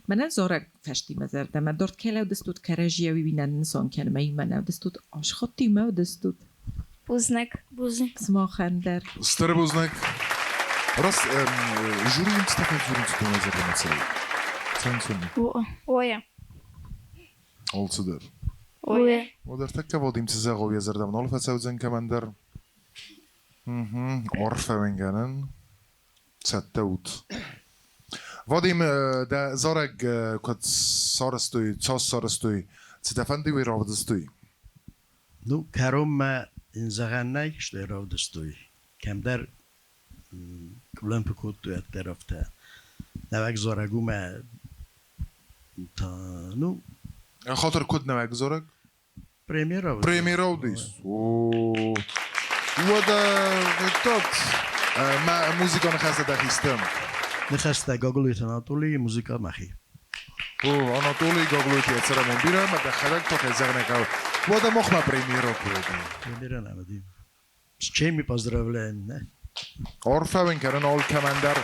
من زارگ فشتی مزرده. من دارت کلاو دستود کارجی ببینن انسان کنه من دستود آشخاطی ما دستود. بوزنک. اسم خندر. Sterbuzneg. راست جوری انتخاب جوری تو مزرده مثلی. سنتونی. اوه. آلتدر. اوه. و در تک وادیم تزاغوی زردم نال فسوزن کمان در. عرفه ونگنن. ستود. وادیم در زارگ کد سارستوی، چاس سارستوی. ستفندی وی راودستوی. نو کارم ما این زغن نیست در راودستوی. کم در کلان پکوت توی طرف تا نوک زارگو ما تا نو خاطر کد نوک زارگ؟ پریمیر راودیس. و در تات ما موزیکان خسته دخیستم. نخسته گاگلویت آناتولی موزیکا مخی. آناتولی گاگلویت یسرمون بیرم و دخلک تا که زغنه کاو. و در مخ ما پریمیر را کردیم. پریمیر نمدیم. چه می پازدرولن نه؟ عرفه ونکرن آل کمندر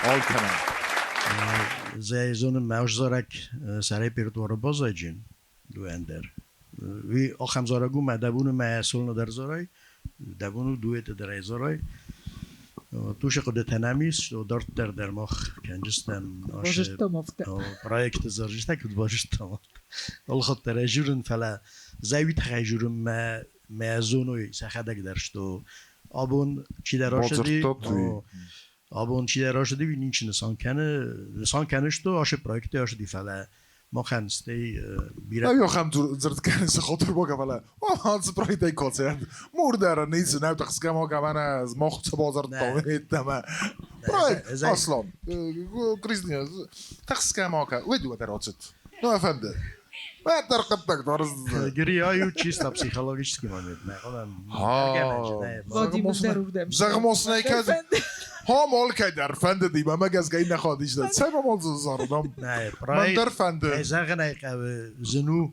آل کمند. زایزون موش زارک سری پیرتوار بازایجین دو اندر. وی آخم زارگو ما دبون ما سولن در زارای دبونو دویت در زارای توش خود تنامیس و دارت در مخ کنجستن پروژه زارجسته کد باشتم ول خود در جورن فلا زاویت خیجورم ما زونوی سخدک درشتو آبون چی دراشدی وی نیچ نسان کنش تو آش پروژه آشدی فلا ما خنستی بیرون. یا خم زرد کنیس خاطر باگه فلا. هانس پروژه کانسرت مردر نیست نه تخسکم ها کمان از مخت بازار تامیت تمام. پروژه اصلا کریستینا تخسکم ها که ودو دراتت. نه افنده. ما ترقبتك درس. گری آیو چیست پسیخولوژیست کی ماند نه خودم. زغموس نیکد. مال که در فند دی ما گز گی نخوادیش داد. سه مال زاردم. من در فند. زغنه که زنو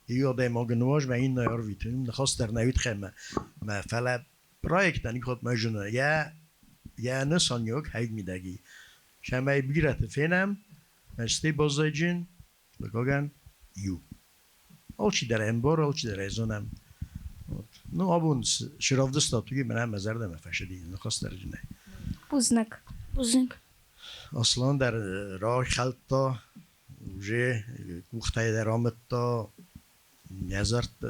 یو دای ماگنواج ما این نیار ویتونیم نخواست در نوید خیمه ما فلا پروژه خود ماجنه یا نسان yok هید میدگی شما بیرت فینم مستی بازدیجین بگوگن یو آلچی در انبار آلچی در ایزانم نو آبون شراف دست توی من هم مزار دم فشدی نخواست در جنه بوزنک اصلا در راه خلطا وجه کوختای در آمد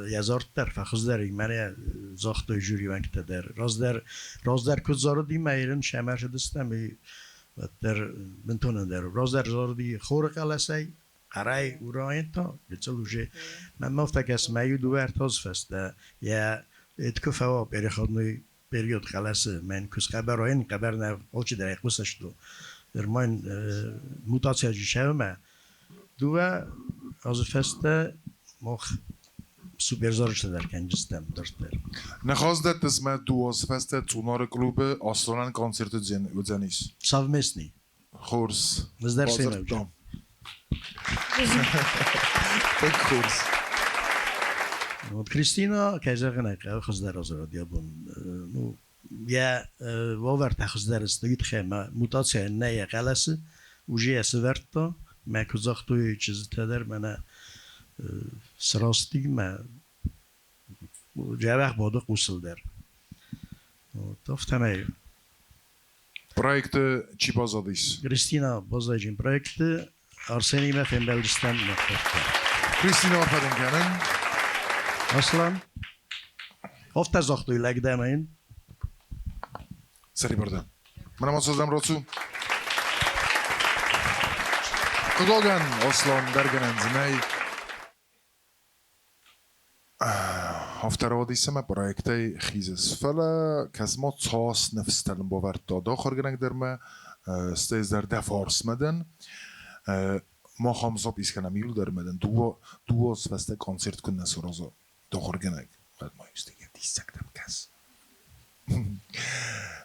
یزارت در فخز در من زاخت و جوری من کت در راز در کد زاردی میرن شمر شدستم در بنتون در راز در زاردی خور قلسی قرای اوراین تا بتلوجه من مفتک است میو دوباره تاز فسته یا اتکفوا بری خودنوی پریود قلسه من کس خبر راین خبر نه آلچی در اقبسش دو در من موتاسیا جیشه دوباره از فسته مخ سوپر زارش در کنجستم درسته. نخواست اسم دوست فست تونار کلوب آسلان کنسرت زنیس. سافمسنی. خورس. وزدر سینم. خورس. کریستینا کجاگنه که خود در آزار دیابون نو یا واور تخصص است دیگه خیلی موتاسیا نه قلسه وجه سوارتا ما کزاخت توی چیز تدر منه سراستی ما جواب باده قوسل در تفتمه پروژه چی بازدیش؟ کریستینا بازدیجین پروژه آرسنی ما فهم بلدستان نخورد. کریستینا آفرین کنن. اصلا هفته زاختوی لگده من سری بردم. منم آسازم روتو. کدوگان اصلان درگنن زنای هفته را دیسم پروژه خیزس فلا کسما تاس نفستلم باور دادا خورگنگ در ما استیز در دفارس مدن ما خامزاب ایسکنم میل در مدن دو فسته کنسرت کنن سرازا دو خورگنگ بعد ما ایستگی دیستکتم کس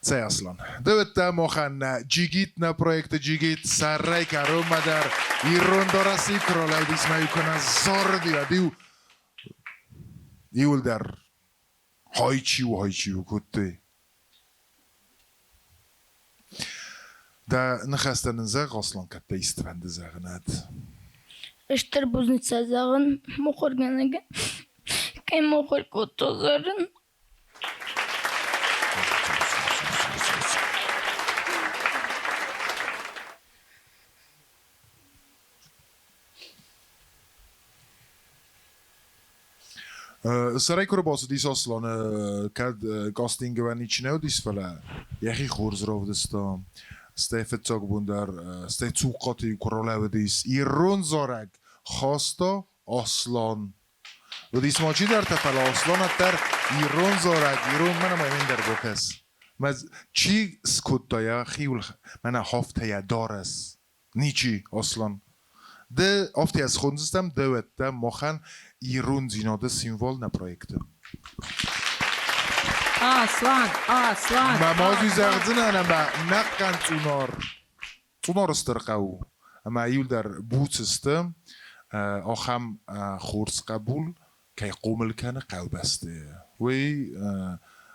سه اصلا دوت ما خان جیگیت نه پروژه جیگیت سرای کارو مدر ایران دارسی کرالای دیسم کنن زار دیو دیول در هایچی و کتی دا نخستن زغ اصلا کتی استفنده زغند اشتر بوزنیتسا زغن مخور گنگه که مخور کتو زرن سرای کرو باز دیس اصلا کد کاستینگ و نیچ نو دیس فلا یخی خورز رو دستم استفت تاگ بوندر است توقاتی کراله و دیس ایران زارگ خواستا اصلا و دیس ماچی در تفل اصلا در ایران زارگ ایران منم این در بکس مز چی سکوت دایا خیول من هفته یا دارس نیچی اصلا ده افتی از خونزستم دوت ده مخن ایران زیناده سیمبل نه پروژه اصلا مامازی زغزنه اما نکن تونار استرقاو اما ایول در بوت استم آخم خورس قبول که قومل کنه قو بسته وی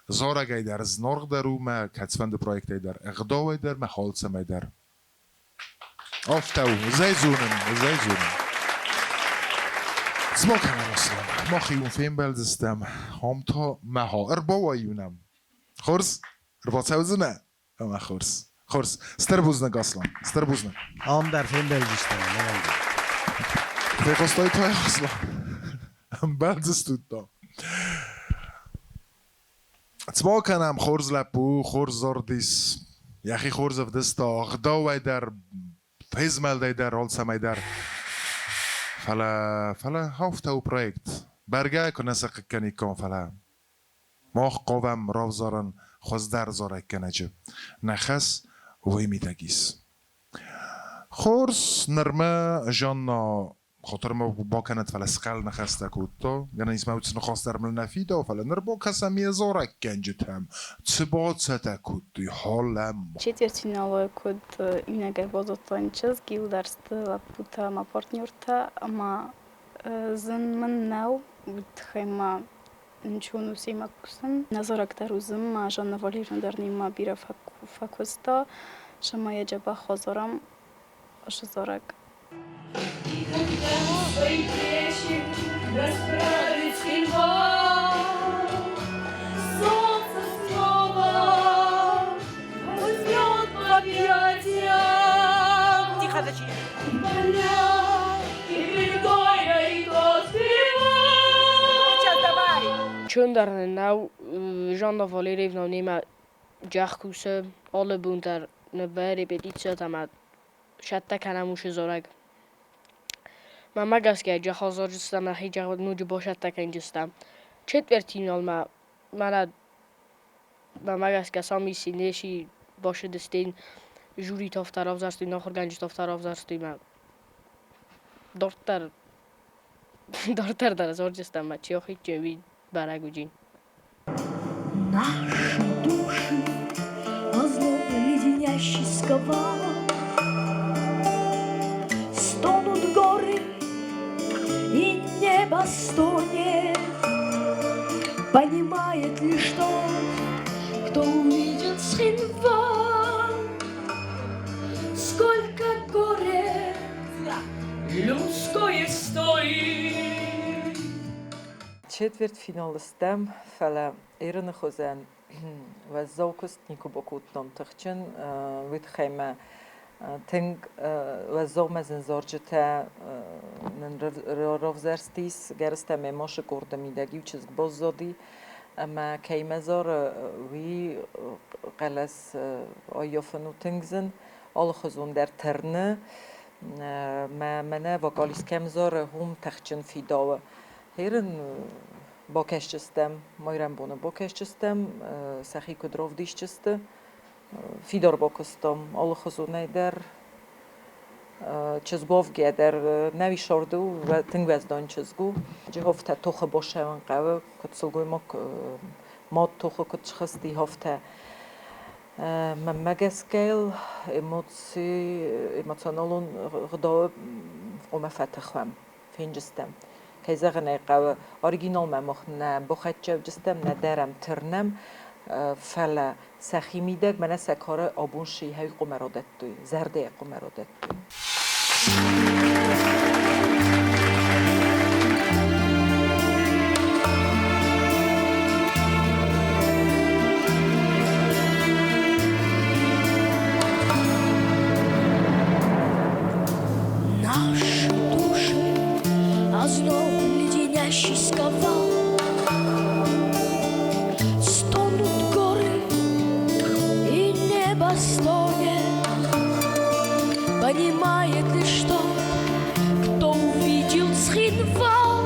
زاره گای در زنارغ درو ما کتفند پروژه در اقداوی در ما حالت می در آفتاو زیزونم زما کنم اصلا ما خیون فیم بلدستم هم تا مها ارباوایونم خورس اربا تاوزه نه اما خورس ستر بوزنگ اصلا ستر بوزنگ هم در فیم بلدستم پیقاستای تای اصلا بلدستود دا زما کنم خورز لپو خورز زاردیس یخی خورز افدستا اغداوی در هزمل در حال سمی در فلا هفته و پروژه برگه کنه سق کنی کن فلا ما قوام راو زارن خوز در زاره کنه جو نخس وی میتگیس خورس نرمه جانا خاطر ما با کنت فلا سقل نخسته کودتا یعنی اسمه اوچ نخواست در مل نفیده فلا نربا کسمی زاره کنجت هم تباد سته کودی حالم Четвертьфинала код именно бозотан час гилдарст лапута ма партнёрта ама зан мен нау бутхайма Niciunul sima kusam. Nazorak daruzim ma Жанна Валерьевна дарнима бира факуста. Шама я джаба хозорам шозорак. Чөндарны нау Жанна Валерьевна нема جاخکوسه آل بونتر نبری بدید شد اما شده کنموش زورگ من مگس که جا خازار جستم نحی جا نوجو باشد تکن جستم چت ورتین آل من مگس که سامی سینشی باشه دستین جوری تافتر آفزرستیم ناخور گنج تافتر آفزرستیم دارتر در ازار جستم من چی آخی جوید برگو جین Наши души озлоб леденящий сковал. Стонут горы и небо стонет. Понимает лишь тот, кто увидит схинвал. Сколько горя людское стоит. Четвертьфиналистам фала Ирина Хозен و زوکست نیکو بکوتنم تخچن وید خیمه تنگ و زوم زنزارجته نن رفزرستیس گرسته میماش کرده میدگی و چیز باز زدی اما کیمه زار وی قلس آیافنو تنگزن آل خزون در ترنه ما منه و قالیس کم زار هم تخچن فیداوه هیرن با کشتستم مایرم بونه با کشتستم سخی کدراف دیشتسته فیدار با کستم آل خزونه در چزگوف گه در نوی شارده و تنگ وزدان چزگو جه هفته توخه باشه من قوه کت سلگوی ما توخه کت خستی هفته من مگس گیل ایموسیونالون غدا قوم فتخوام فینجستم که زغنه قوه اوريجينال ما مخنه بخت جو جستم ندارم ترنم فلا سخی میدگ من سکاره آبون شی های قمرادت توی زرده قمرادت توی Наши души озноб леденящий сковал. Стонут горы и небо стонет. Понимает лишь тот, кто увидел схинвал.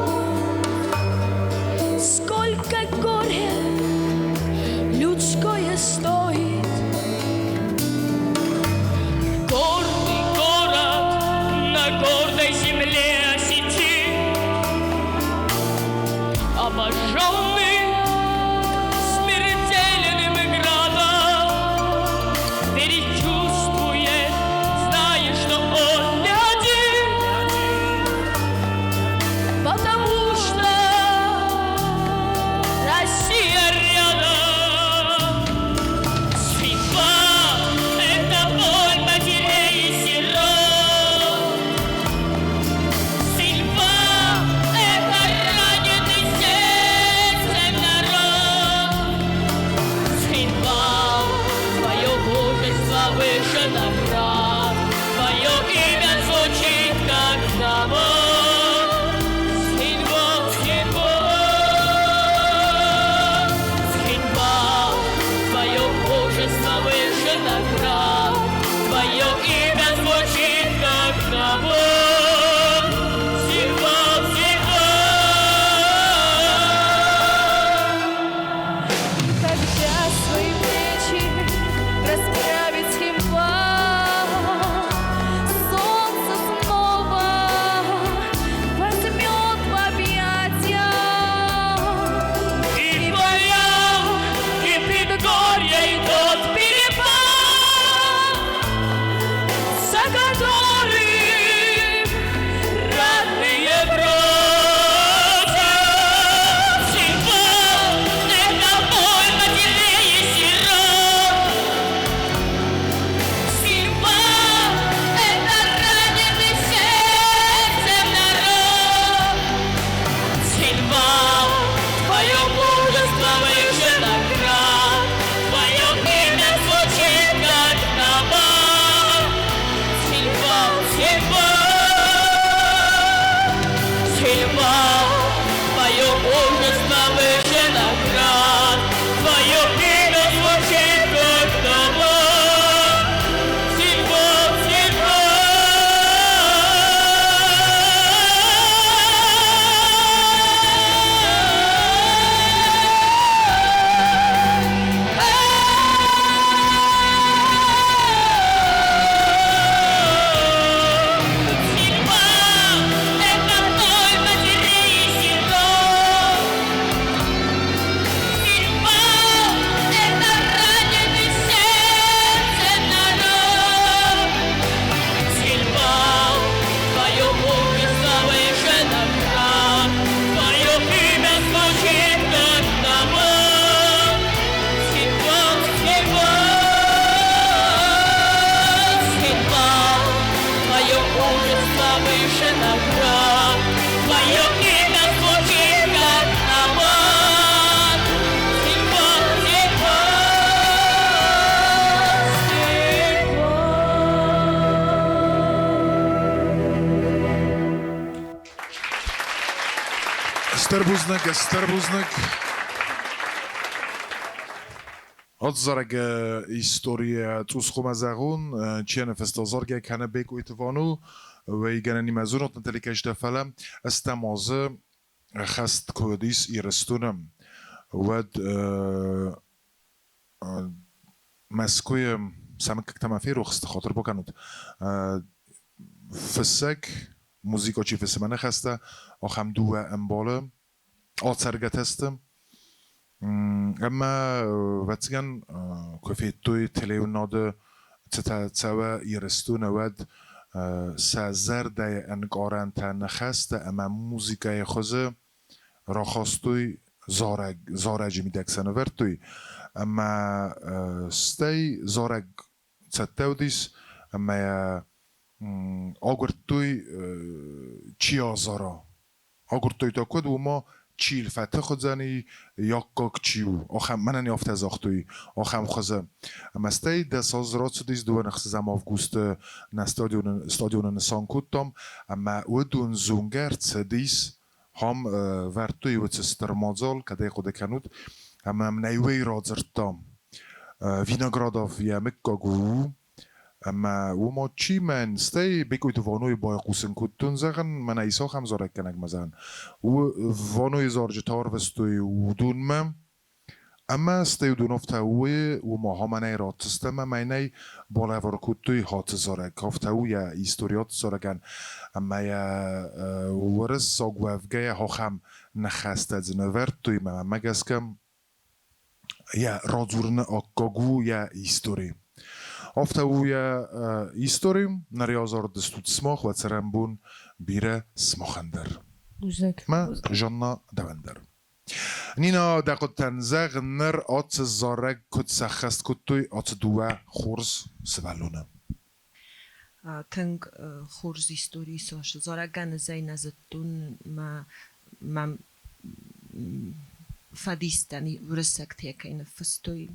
Сколько горя людское стоит. Гордый город на гордой земле сидит, обожженный смертельным градом, верить чувствует, зная, что он не один, Потому что Россия слава еще наград. Твое имя звучит как набат. Сильва, сильва, сильва, твое мужество выше наград. Твое имя звучит как набат. Сильва, сильва. Sterbuznag. Od zarag historie tuskhomazarun, tjene festozorge kana bekuitvanu, ويجاني مازونة نتلقاش دفلا استماز خست كوديس إيرستونم ود مسكوي سامك كتما فيرو خست خاطر بکنود فسك موزیکا چی فسمانه خسته آخم دو امباله آتسرگت هستم اما واتگان کفیت توی تلیون ناده تتاوه ایرستون ود سازر دای انگارن تا نخسته اما موزیکای خوزه را خواستوی زارج میدکسن ورد توی اما ستی زارج تتاو دیس اما آگر توی چی آزارا آگر توی تا کد و ما چیل فتح خود زنی یا کاک چیو آخم منن یافت از آختوی آخم خوزه اما ستی دست آزرات سودیز دو نخصزم آفگوست استادیون نسان کدتم اما او دون زونگرد سدیز هم ورتوی و تسترمازال کده خود کنود اما منیوی را زرتم وینگراداف یمک گو اما و ما چی من ستی بگوید وانوی بای قوسن کدتون زغن من ایسا هم زارک کنگ مزن و وانوی زارجتار وستوی و دون من اما ستی دون افتاوی و ما ها من ای را تستم منی بالا ور کدتوی هات زارک افتاوی یا ایستوریات زارکن اما یا ورس ساگ وفگه ها هم نخسته زنورد توی من مگس کم یا رازورن آکاگو یا ایستوری افتاویا ایستوریم نریازار دستود سماخ و ترنبون بیره سماخندر ما جانا دوندر نینا دقیق تنزغ نر آت زارگ کد سخست کد توی آت دوه خورز سوالونه تنگ خورز ایستوری ساش زارگان زی نزدون ما فدیستانی ورسک تیکه نفستوی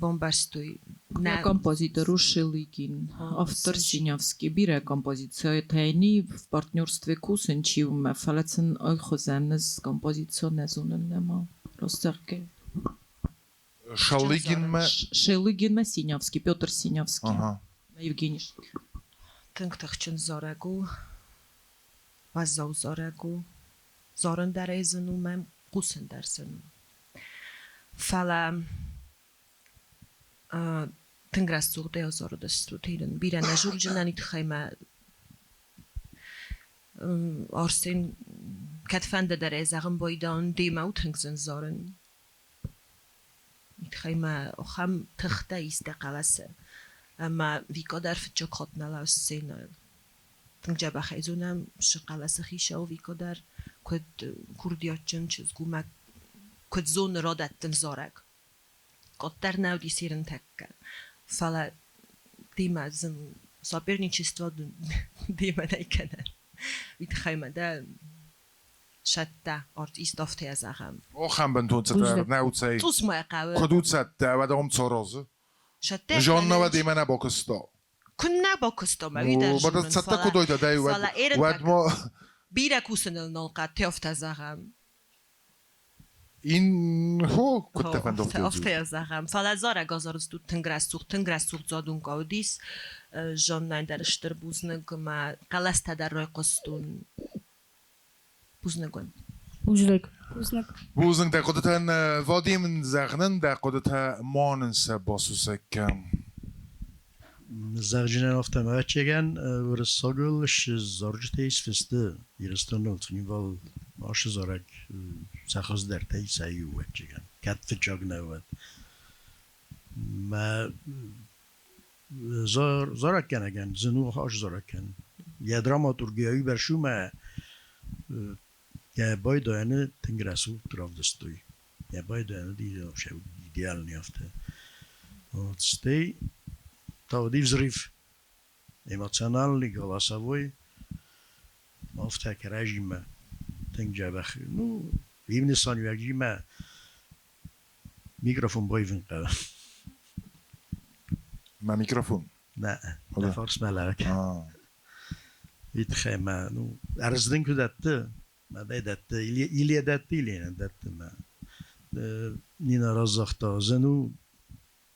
бомбастуй. Композитор Шилыгин, автор Синявский, бира композиция тайни в партнерстве Кусенчиум, фалецен ойхозенес композиция незуненема. Ростерке. Шилыгин Синявский, Петр Синявский. Евгений. Тынктахчын зарагу, ваззау зарагу, зарын дарезену мем Кусен дарсену. Фала تنگرست سوخته آزار دستو تیرن بیرن نجور جنانی تخیمه آرسین کتفنده در ازاقم بایدان دیمه و تنگزن زارن تخیمه اخم تخته ایست قلسه اما ویکا در فتجا کات نلاس سینه تنگجا بخیزونم شقلسه خیشه و ویکا در کد کردیات جن چیز گومه کد زون را دتن زارگ قدر نودی سیرن تکه فلا دیما زن صابرنی چیستوا دیما نیکنن وید خیمه ده شتى أرت إستفت يا زعم أخم بنتون ستر ناوتسي توس ما قوي خدود ستة و دام تصرازه شتى جاننا و دیمنه باکستا كنا باكستو ما ويدر بعد ستة كدويتا داي ود ما بيرا كوسن النلقة تيفت زعم این هو كنت فندم أفت يا زعم فلا زارا جازرز دو تنگرسوق زادون قاوديس جان نندرشتر بوزنگ ما قلست در روی قستون بوزنگون Buzluk. بوزنگ در قدرتن وادی من زغنن در قدرت ماننس باسوسکم Zarginen of the match again, were a soggle, she's Zorgetes Fiste, Iristonal, Nival, Marshazorek, Sachos der Tays, I you wet again. Cat for jog now. Ma Zorakan again, Zenu Hosh Zorakan. Ya dramaturgia über Schume, ya Boydoene, Tingrasu, Trov the Stoy. Ya Boydoene, the idealny of the stay. Тавdi vzriv emocjonalny, głosowy, w tak reżimie, ten dziabach, no, w innym stanie reżimie, mikrofon boiwen qaba. ما ميكروفون لا لا فرس مالك يتخيما نو ارزدن كدات ما دات إلي دات إلي دات ما نينا رزقتا زنو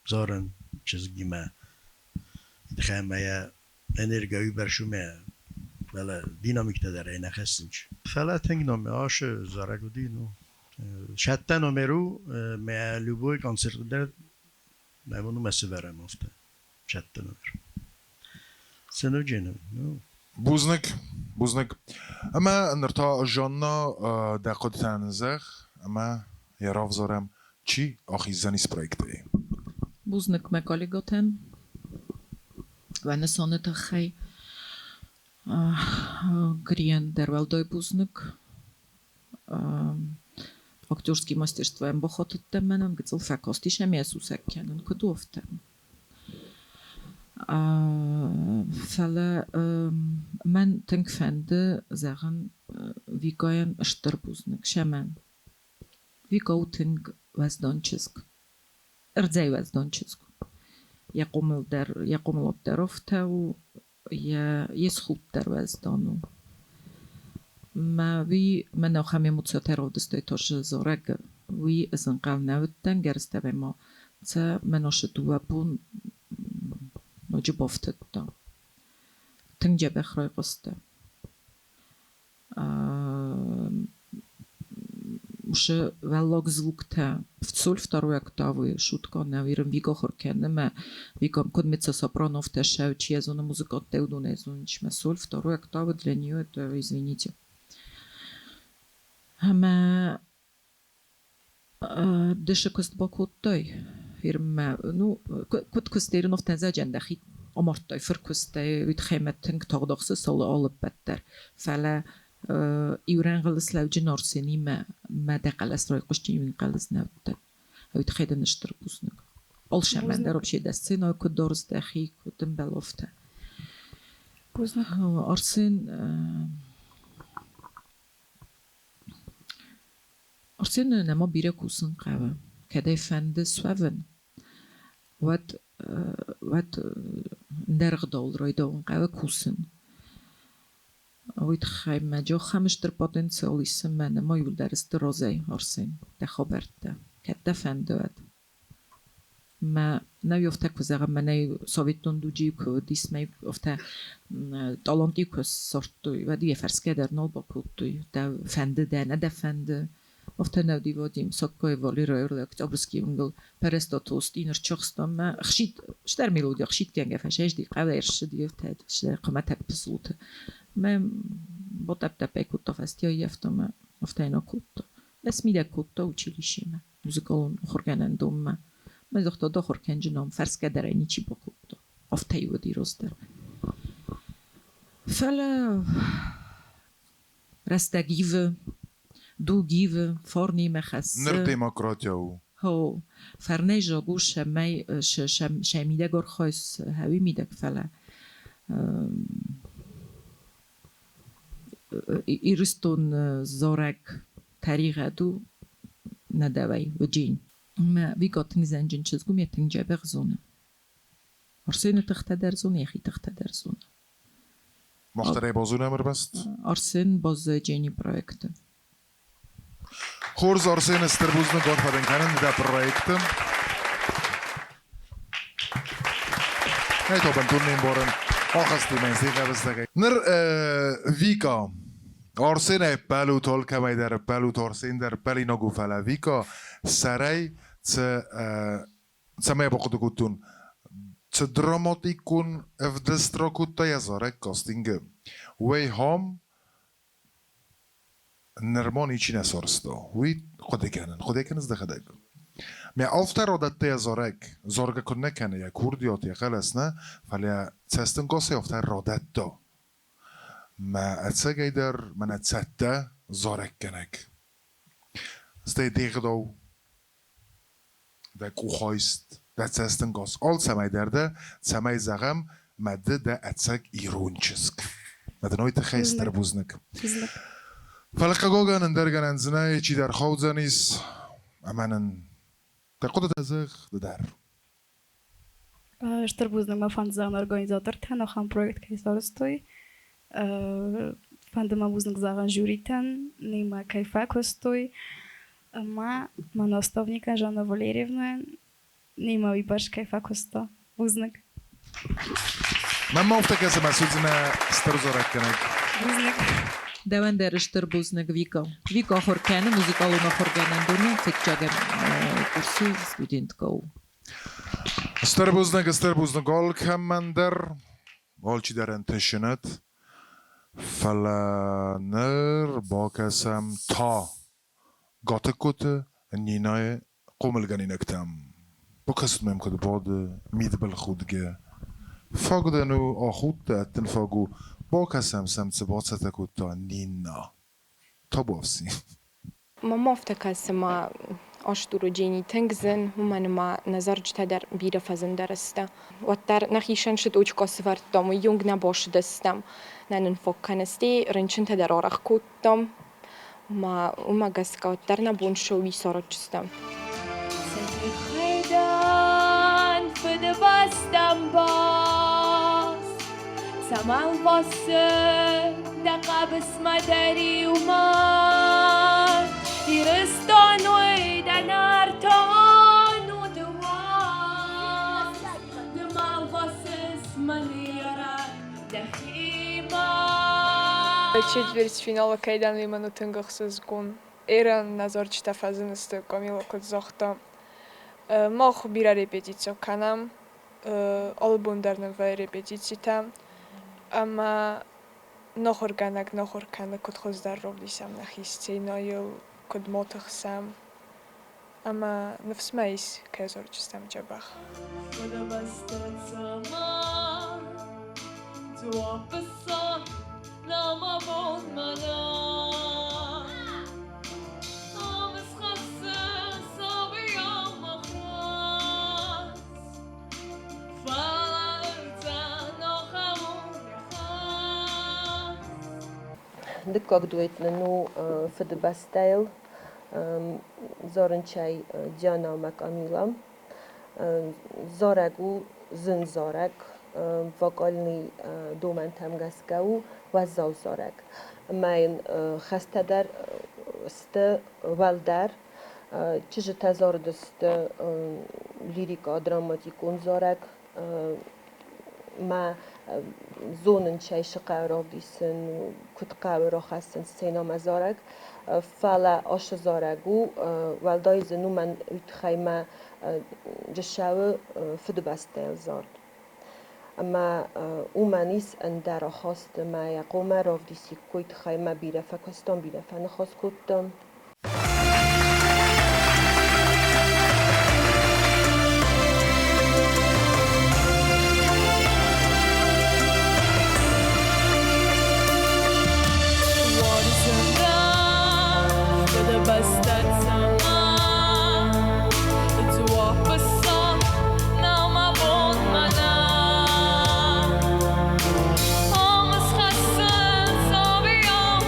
زارن çizgime يتخيما enerji überşume vela dinamikte der ene xessinç fela tengnome aş zaragudino şatta numeru me luboy konsertler ben bunu mesverem ofta şatta numer سنوجينو بوزنك اما نرتا جانا در قدتان زخ اما یراف زارم چی آخی زنیس پرویکته بوزنك مقالی گوتن و نسانه تخی گرین در ولدای بوزنك актерски мастерства им бохотът менен гцел факостиш ами есусек кенен кудуфтем فلا من تنك فنده زغن wie goyen اشتربوزنك شمن wie gouting وزدانچسك ارزي وزدانچسك يقوم الابدرفته و يسخوب در وزدانو ما وی من ook hem moet terug de steeds zorgen wie is een gal nou dan gerst bij ma ze men als het doe pun no je bofte dan ten je begrijp koste muszę wel звук te w sol вторую октаву шутка на вирм виго хоркене ме викам код меца сопрано в теше чи зона музыка теуду не зунч ме sol вторую октаву для нее это извините ما دش كست باكوتاي فيرما نو كنت كستيرن اوف تنزا جندخي امرتاي فر كستاي ويتخيمتن تاغدخس سال all better فلا يوران غلس لو جنارسني ما دقلس راي قشتي من قلس نوت ويتخيدن اشتربوسنك all شمن درب شي دستنا كد درس دخي كتم بلوفته بوزنك ارسن Arsen nema bire kusen qava. Kada fende swaven. Wat dergdol roidon qava kusen. Oit khayma jo khamishter potensial ismen ma yul derst rozay arsen. Da khaberte. Kada fende wat. ما نيفتك وزغم مني سويتون دوجي كو ديسمي ofta talantikus sortu ودي فرسكه در نول باكوتو دا فنده دا فنده ofta ne divodim sokko evolirojle oktobrski ungel perestotus dinner chokstam ma khshit shtar melodi khshit genge fashesh di qaversh dievted shtar qamatak beslut ma botapta pekutto fastio yeftom ofta eno kutto esmide kutto uchilishima muzikal khorganandum ma zokhto do khorkenjnom farska darani chi bokutto ofta yodi roster fala rastagive دوگیو فرنیم خس نر دموکراتیو هو فرنیجا گوش می شمیده گر خواهس هوی میده فلا ایرستون زارک طریقه دو ندوی و جین ما ویگات نیزنجین چیزگو میتین جا بغزونه ارسین تخت در زونه یخی تخت در زونه مختره بازون امر بست ارسین باز جینی پرویکت خورز ارسین استربوزن گاد فدن کنن ده پرویکت نه تو بنتون نیم بارن آخستی منسی قبستگی نر ویکا ارسین پلو تول کمی در پلو تارسین در پلی نگو فلا ویکا سرای سمه بقد گوتون چه دراماتیکون افدسترا کوتا یزارک کاستینگ وی هم نرمانی چی نسارستا وی خودی کنن زده خدای کن می آفتر عادت یزارک زارگ کن نکنه یا کوردیات یا خلص نه فلی چستن کاسی آفتر عادت دا ما اتساقی در من اتساده زارک کنک سته دیگه دو دک او خواست ده چستن کاس آل سمای درده سمای زغم مده ده اتساق ایرون چسک مده نوی تخیست در بوزنک فلقه گوگن اندرگن انزنه چی در خواد زنیس امانن ده قدت ازغ ده در Штърбузна ма фандзан организатор тен ахам проект кейсар стой. Фандема бузнак заган жюритен, нема кайфак стой. Ма наставника Жанна Валерьевна нема и баш кайфак сто. Бузнак. من ما افتکر که مسعود نه استرزارک کنه Бузнак. دوان درشتر بوزنگ ویکا خور کنه موزیکالو نخور کنن دونه فکر کورسی student کو استربوزنگ آل کم من در آل چی در انتشنت فلانر با کسم تا گاته کت نینای قوملگانی نکتم با کسد میم کد باد مید بل خودگه فاگدنو آخود دهتن فاگو با کسم سمت با ستا کد تا نینا تا بافسی ما افتکر ما آشتورو جینی تنگزن من ما نظرج در بیره فزن درسته و در نخیشن شد اوچ کاس وردم و یونگ نباش دستم ننن فکنستی رنچن در آرخ کودم ما گسکات در نبون شوی سارچستم خیدان فده بستم باز سمال واسه دقب اسم داری اومد ایرستان و ایدنار تان و دوان دمال واسه اسم لیره دخیمان Четвертьфинала кайдан лиману тынгахсыз гун. Эран назорчта фазынысты камила кудзахта. Мох бира репетиция канам. Албундарны ва репетицита. Ама нохор кана кудхоздар ровдисам нахисцейнайыл кудмотахсам. Ама навсмайс казорчистам джабах. لما بود منام آمز خسته صابیم مخواست فلرتن آخمون يخواست دكاك دويت لنو في دبستايل زارنچاي جانا مكاميلا زارگو زن زارگ وقالني دومن تمگسكو و زوزارک من خسته در است والدر چیز تزار دست لیریکا دراماتیکون زارک ما زونن چای شقاورا بیسن کت قاورا خستن سینما زارک فعلا آش زارگو والدای زنو من اتخیمه جشاو فدبسته زارد اما اومانیس اندر خواست ما یقوم راف دیسی کویت خیمه بیره فکستان بیره فنخواست کدام آمز خسته صابیم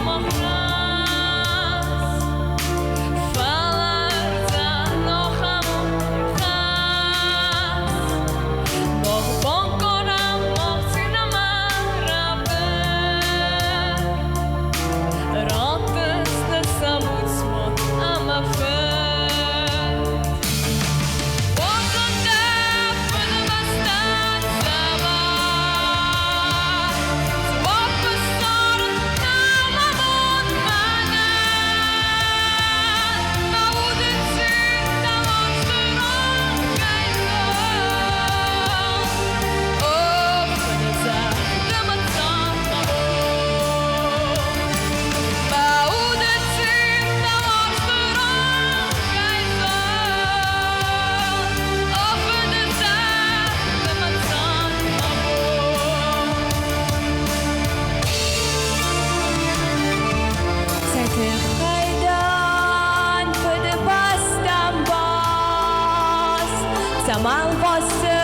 سمال واسه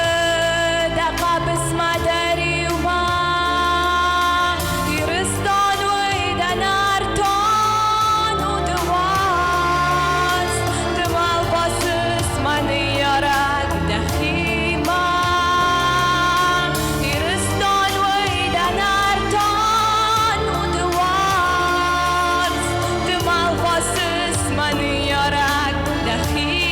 دقا بسما داری و ما دیرستان و ایدن ارتان و دواز دمال واسه اسمان یارک دخیما دیرستان و ایدن ارتان و دواز دمال واسه اسمان یارک دخیما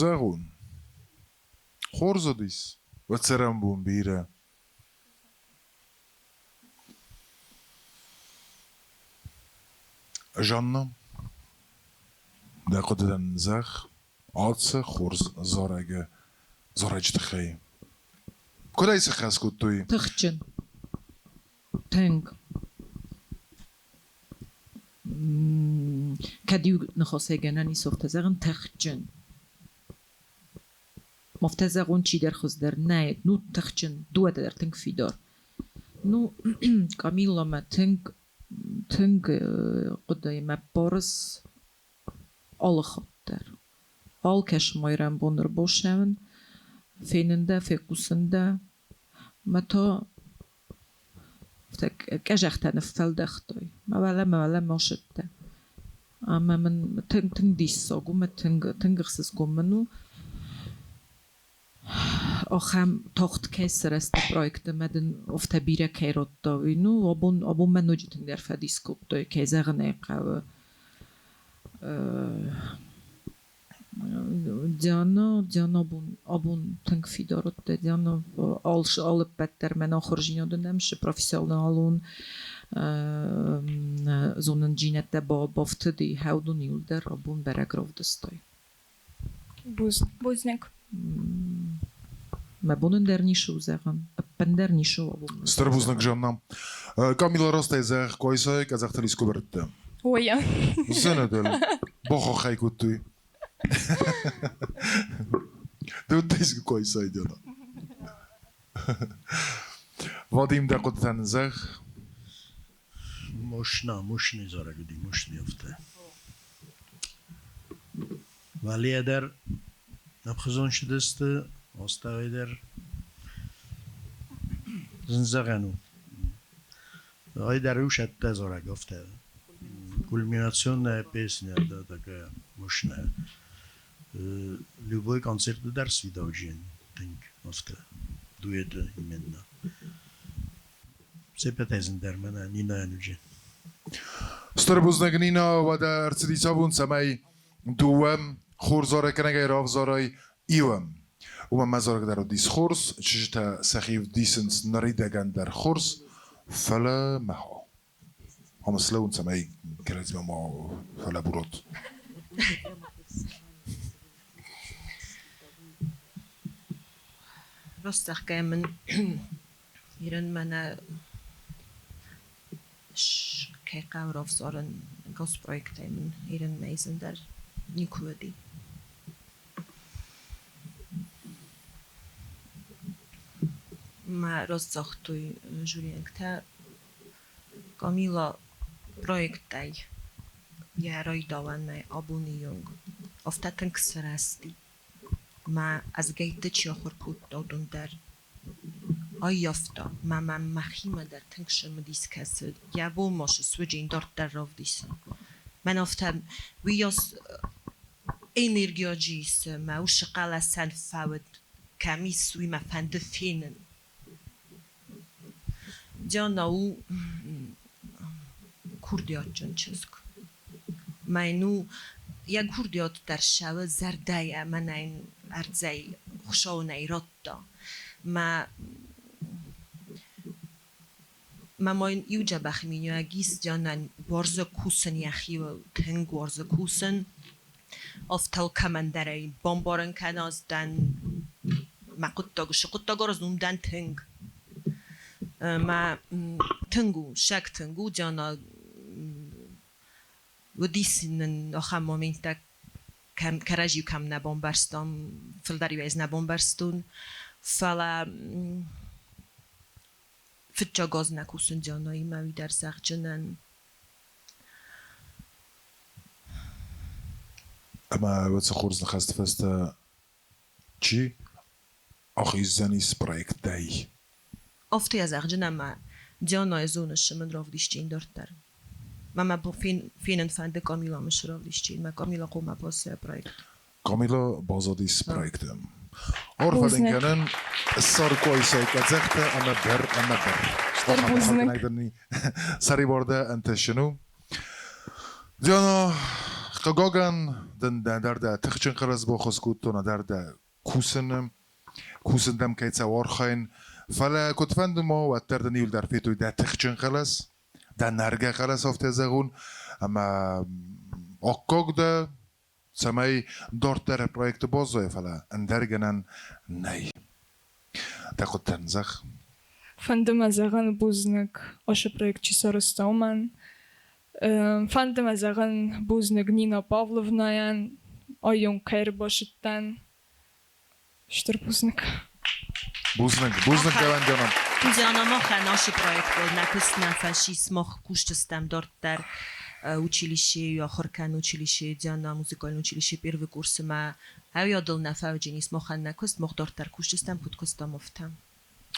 Zeggen, hoor zo dus. Wat ze dan doen bieren. Janna, daar komt het dan zeg, aardse hoor zorgen, zorg te geven. Kudai se khas kutuy. تخجن تنگ كديو نخواسته گنن ای صفت زغن تخجن مفتزغون چی در خوز در نه نو تخجن دو در تنگ فیدار نو کامیلا ما تنگ قدای ما بارس alle خود در al کش مایرم بونر باشن فیننده فکوسنده متا كجحت نفل دختوي ما ماشته اما من تنگ دیسا گم تنگ خصص گم منو آخام تاخت کیسر است پروژه مدن افت بیره کیرات داوینو آبون من نجیتن در فدیسکوب دای کیزه نیقه دیانا آبون تنگ فیدارت ده دیانا آل بتر من آخرجینا دنمشه پروفیسیونالون زونن جینت ده بافت دی هاودو نیول در آبون برگراف دستای بوزنک ما بونن در نیشو زغن بندر نیشو آبون Starbuznak Жанна. Камила Роста zeg koysay kazakhtlis kubertte. Oya. Zenedel. Bocho khay kutuy. Doetis koysay diyor. Vadim da qudtan zeg. مشنی زاره گدی مشنی افته ولی در نبخزون شدست استوی در زنزغنو ای در روش حتی زاره گفته کلمیناسیون پیسنی دا که مشنه любой концерт در свидожен тинг افته دویت ایمنه سپتازن در من نینا انوجه Starbuznak Nina و در Arcidisobun samej duem chorzore kenegej ravzoraj iwem. Uma mazorek dar dis chors, czyta sachiv disens naridegen der chors, fele meha. Hama sloun samej kerezme ma fele burot. راستخ که من ایران من که قرار زارن گاز پروژه من ایران میزن در نیکودی. ما راست توی جوریه که کامیلا پروژه یه رای داون می آبونیونگ افتادن کسراستی ما از گیت چی آخر کود دادن در آیافتا ما مخیم در تنگشم دیس کسر یا بول ماش سوجین دارت در راو دیسن من افتم ویاس انرژی جیس ما و شقال سن فاود کمی سوی ما فند فینن جانا او کردیات جن چسک منو یک کردیات در شب زرده من این ارزی خوشاو نیرات دا ما این یوجا بخمینی اگیس جانن بارز کوسن یخی و تنگ بارز کوسن افتال کمندره بمبارن کناز دن ما قطع گرز دن تنگ ما تنگو شک تنگو جانا و دیسن آخر مومنت کم کراجیو کم نبombarstم فلداری ویز نبombarstون فلا فتجا گاز نکوسن جانایی موی در سخت جنن اما وقت خورز نخست فست چی آخی زنیس پروژه دای افتی از اخ جنن ما جانای زونش من راو دیشتین دارد در ما با فینن فنده کامیلا مش راو دیشتین ما کامیلا قوم باز پروژه کامیلا بازادیس پروژه آرفالین کنن سرکوی سایکازخته اما بر نگدنی سری برده انتشنو جانا قاگان در تخچن خلاص با خسکوت تو در کوسن دم کیت سوار خاین فلا كنت فندم و ترد نیول در فیتو در تخچن خلاص در نرگه خلاص افت زغون اما آکاگ ده سمای دارت در پروژه بازوی فلا اندرگنن نی تاخد تنزخ فندم از اغن بوزنگ آش پروژه چی سرستم من فندم از اغن بوزنگ نینا پاولوونایان آیون کیر باشدن شتر بوزنگ جوان جانم جانم خناش پروژه بود نکست نفشیسم کوشتستم دارت در училище یا خورکن училище جانا موزیکال училище первый курс ما هاوی دل نفع جنیس مخن نکست مخدار تر کوشتستم پودکستم افتم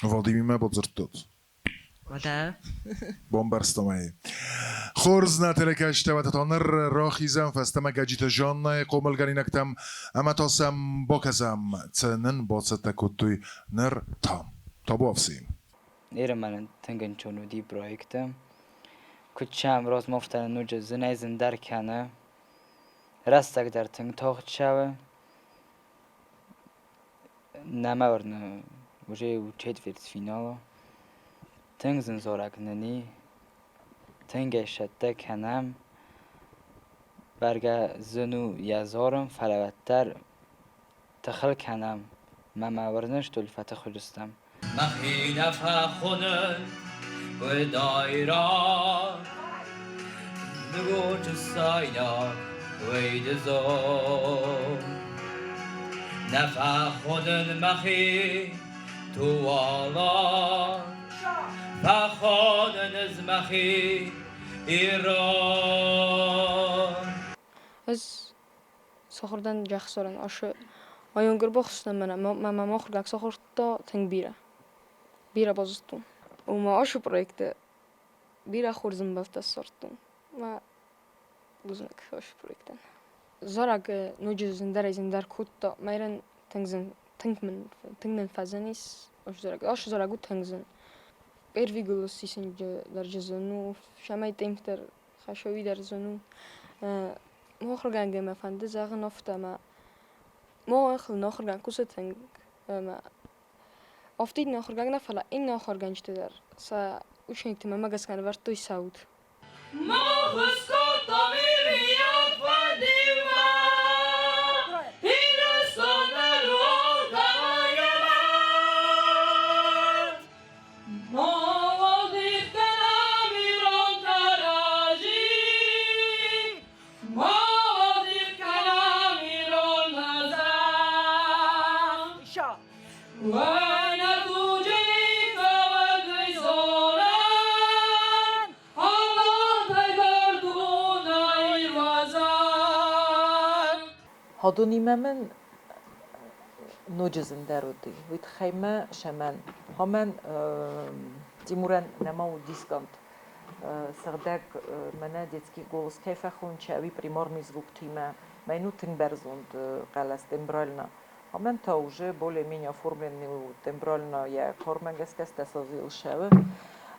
Владимир ме подзртот. ودا بومبارستمای خورز نتلکشته و تتانر راخیزم فستم گجیت جان قوملگانی نکتم اما تاسم باکزم تنن باست کتوی نر تا بافسیم ایره من تنگن چونو دی پروژه کچم راز مفتن نوج زنای زندر کنه راستک در تنگ تاخت شوه نمورن وجه و چهت فینال تنگ زن زورک ننی تنگ شده کنم برگه زنو یزارم فلوتر تخل کنم مورنش تلفت خجستم مخی نفع خونه و دایران نگو چه ساینا وید زون نفع خودن مخی تو آلان فخودن از مخی ایران از سخوردن جخ سرن آشه آیون گر بخشتن من مخورگک سخورد تا تنگ بیره بازستون و ما آشو پروژه بیره خورزم بفت سرتون ما بزنک آشو پروژه زارگ نوجه زندر کود تا میرن تنگ من فزنیس آشو زارگو تنگزن ایرویگلو سیسن در جزنو شمای تیمتر خشوی در زنو مخورگنگه ما فنده زاغن افته ما اخل نخورگن کوسه تنگ ما افتید نخورگن نفلا این نخورگنج در سا وشنیت ما مگس کنه ورد توی سعود ما خسکو تامیریات و دیوا این سنر و تمایما هادونی من نوجزن درودی وید خیمه شمن همان تیمورن نماو دیسکانت سردک منه دیتکی گولس کیف خون چاوی پریمار میزگوب تیمه منو تنبرزوند قلس تمبرالنا همان تاوجه بوله مینیا فرمن نیو تمبرالنا یا کارمنگس کس تسازیل شوه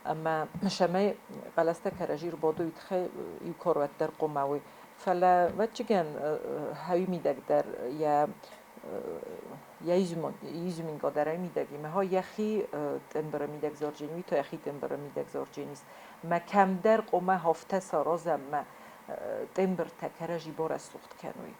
اما شمه قلسته کرجیر بادو یتخی یکاروت در قماوی فلا وچگن هایی میدک در یا ایزمین قدره میدگی مها یخی تمبر میدک زارجینی تو یخی تمبر میدک زارجینیست ما کم در قمه هفته سرازم ما تمبر تکرجی بار سوخت کنوی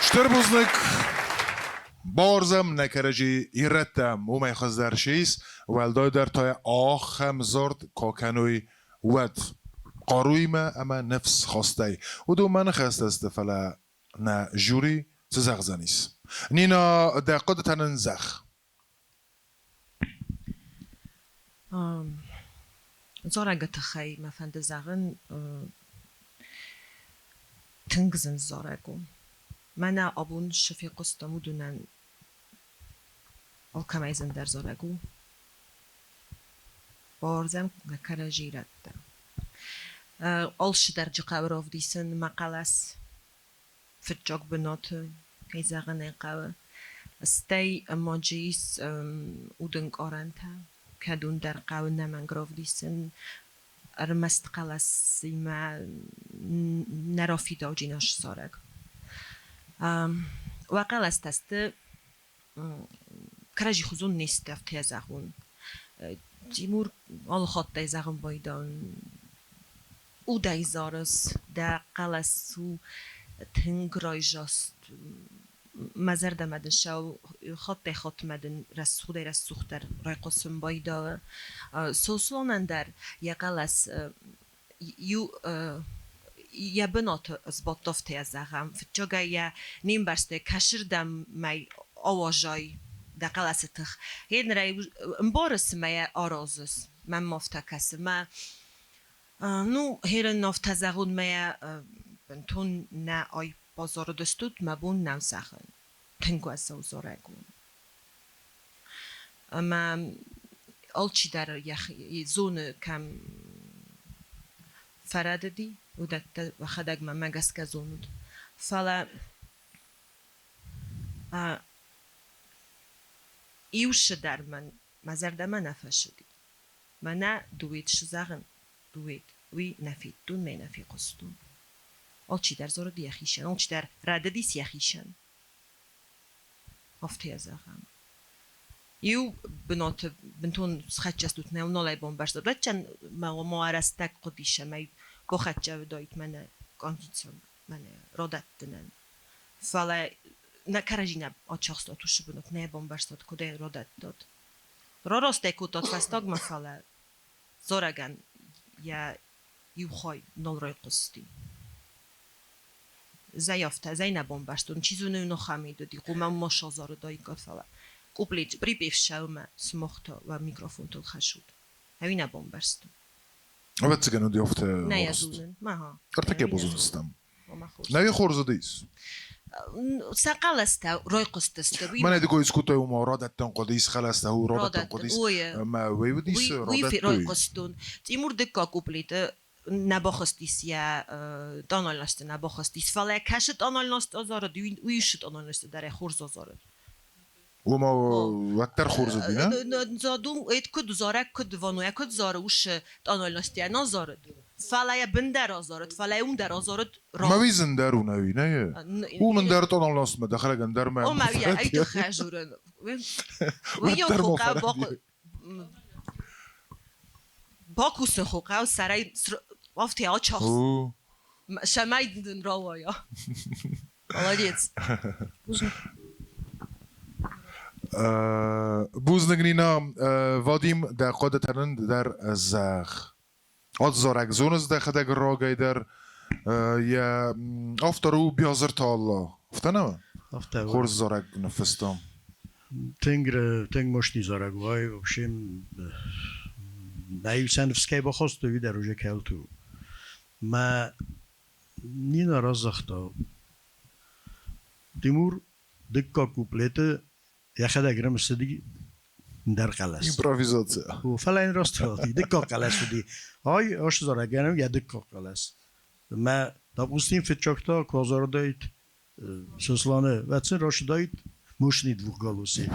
Şterbuznik barzım nekereci irettem umay xazder şiz velday der taya آخم زرد کاکنوی ود قاروی ما اما نفس خواسته و دو من خواست است فلا نه جوری تزغ زنیس نینا دقیقه تنن زخ زورگ تخی مفند زغن تنگزن زورگو من آبون شفی قستمو دونن آلکمیزن در زورگو بارزم نکرجی رد آلش در جقاوراف دیسن مقالس فتجاق بنات که زغن قاو استی ماجیس اودنگ آرنتا کدون در قاو نمانگراف دیسن ارمست قلس ما نرافی داوجیناش سارگ و قلس تست کرجی خزون نیست افتی زغون تیمور آل خط زغون بایدان او دایزارس در قلس و تنگرای جاست مزر دمدن شو خط مدن رسخوده رسختر رای قسم بایدا سوسلانن در یا قلس یو یا بنات از باتفته از زغم فتجا یا نیم برسته کشردم می آواجای در قلس تخ هین رای امبارس می آرازس من مفتکس ما نو هیرن نفت زغون می بنتون نه آی بازار دستود مبون نم زغن تنگو از زورگون اما آلچی در زون کم فراد دی و دت و خداگ ما مگس کزوند فلا ایوش در من مزرد من نفشدی من دوید شزغن دوید وی نفید دون می نفی قصدون آلچی در زور دی یخیشن آلچی در رده دیس یخیشن افتی زغن یو بنات بنتون خدجست دوت نه نالای بومباش داد چن ما ارستک قدیشه می گخت جو دایت من کاندیسیون من رادت دنن فلا نکرجینه آچاقست توش بنات نه بومباش داد کده رادت داد راسته کودات فستاگ ما فلا زورگن یا یو خای نال رای قستی زیافته زی نبومباش داد چیزو نه خمی دادی قوم ما شازار دایی کات فلا قبلیت بری بیفشاوم سمختا و میکروفون تو خشود همی نبومباش داد Evet siganu diofte. نه یزونن ماها Artık yapozunustam. Ne bir xorzadayız. سقال است رای قست است من ادیکو اسکوتای و رادتن قدیس خلاص هو رادتن قدیس ما وی ودیس وی رای قستون تیمور دکا قبلیت نباخستیس یا دانالناست نباخستیس فلا کشت آنالناست آزار ویشت آنالناست در خورز آزار و ما وقتر خورزدی نه زادون ایت کد زاره کد وانویا کد زاره وش آنالناستی نازارد فلا یا بندر آزارد فلا اون در آزارد ما ویزن درو نوی نه او من درت آنالناست مدخل گندر ما او ما ویا ایت خجورن ویا خوکا باکوس خوکا و سرای وقتی آچاخ شمای دن راوایا молодец بوزنگنینا وادیم در قدرتن در زخ آد زارگ زونز در خداگ راگای در یا افترو بیازر تا الله افتنه خورز زارگ نفستم تنگ مشتی زارگ وای وشیم نایو سنفسکی بخواست توی در روژه کل تو ما نینا رازختا تیمور دکا کوپلیت یا خدا گرم استدی در قلس ایمپروویزاسیون و فلا این راست راتی دکا قلس بودی های آش زارگانم یا دکا قلس ما دابوستیم فتچاکتا کوزار دایت سوسلانه واتسن راش دایت موشنی دو گالوسی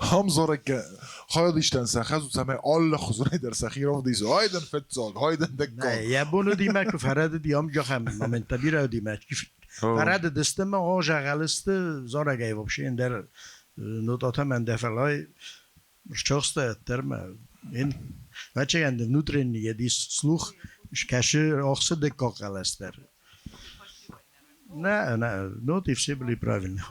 هم زارگ خواهد ایشتن سخز و سمه آل خزونه در سخیر آف دیسو هایدن فتزال هایدن دکا نه یا بونو دیمه که فراد دیام جا خم ممنتا بیره دیمه فراد دستم آج غلست زارگای وبشین در نوتاتا من دفعای شخصه ترم این بچه گندم نوترینیه دیس سلوخ کشه آخسه دکا غلست در نه not if simply правильно.